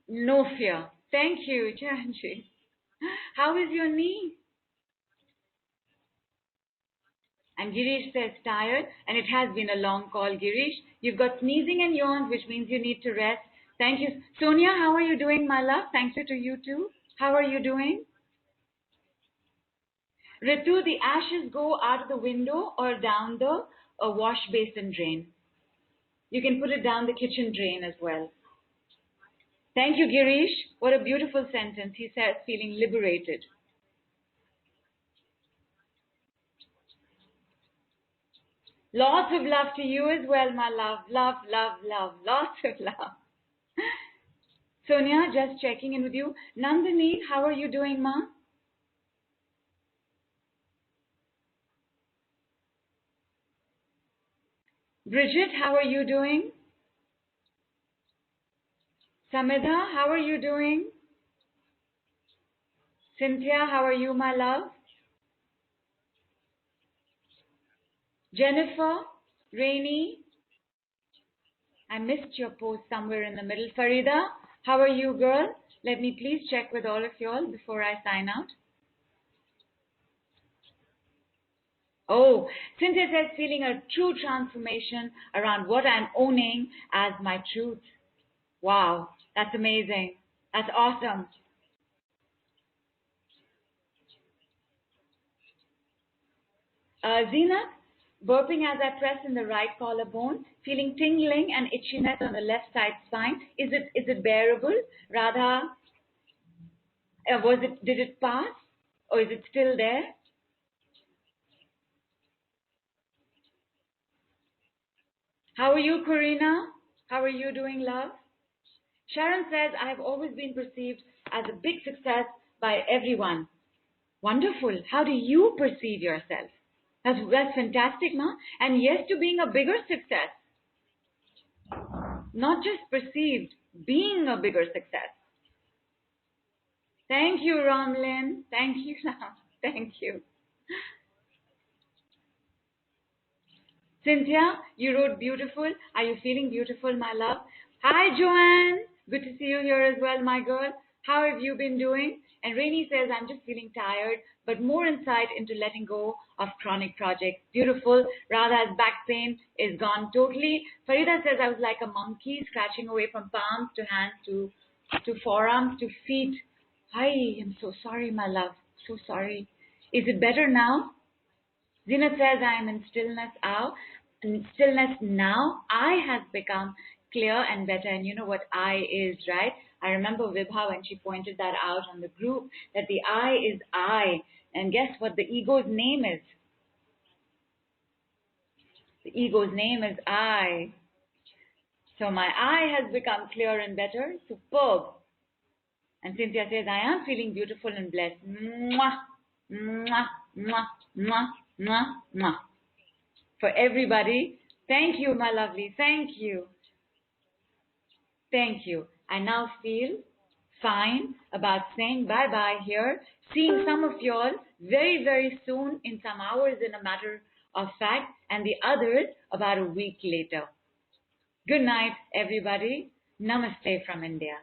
S1: no fear. Thank you, Charanjit. How is your knee? And Girish says tired, and it has been a long call, Girish. You've got sneezing and yawns, which means you need to rest. Thank you. Sonia, how are you doing, my love? Thank you to you too. How are you doing? Ritu, the ashes go out of the window or down the wash basin drain. You can put it down the kitchen drain as well. Thank you, Girish. What a beautiful sentence. He says, feeling liberated. Lots of love to you as well, my love. Love, love, love. Lots of love. Sonia, just checking in with you. Nandini, how are you doing, ma? Bridget, how are you doing? Samida, how are you doing? Cynthia, how are you, my love? Jennifer, Rainy, I missed your post somewhere in the middle. Farida, how are you, girl? Let me please check with all of y'all before I sign out. Oh, Cynthia says feeling a true transformation around what I'm owning as my truth. Wow, that's amazing. That's awesome. Zenith, burping as I press in the right collarbone, feeling tingling and itchiness on the left side spine. Is it bearable? Radha, did it pass? Or is it still there? How are you, Karina? How are you doing, love? Sharon says, I have always been perceived as a big success by everyone. Wonderful. How do you perceive yourself? That's fantastic, ma. And yes to being a bigger success. Not just perceived, being a bigger success. Thank you, Ramlin. Thank you, Ram. Thank you. Cynthia, you wrote beautiful. Are you feeling beautiful, my love? Hi, Joanne. Good to see you here as well, my girl. How have you been doing? And Rainy says, I'm just feeling tired, but more insight into letting go of chronic projects. Beautiful. Radha's back pain is gone totally. Farida says, I was like a monkey, scratching away from palms to hands to forearms to feet. Hi, I'm so sorry, my love. So sorry. Is it better now? Zina says, I am in stillness now. Stillness now. I has become clear and better. And you know what I is, right? I remember Vibha when she pointed that out on the group, that the I is I. And guess what the ego's name is? The ego's name is I. So my I has become clear and better. Superb. And Cynthia says, I am feeling beautiful and blessed. Mwah, mwah, mwah, mwah, mwah, mwah. For everybody, thank you, my lovely. Thank you. Thank you. I now feel fine about saying bye-bye here. Seeing some of y'all very, very soon, in some hours, in a matter of fact, and the others about a week later. Good night, everybody. Namaste from India.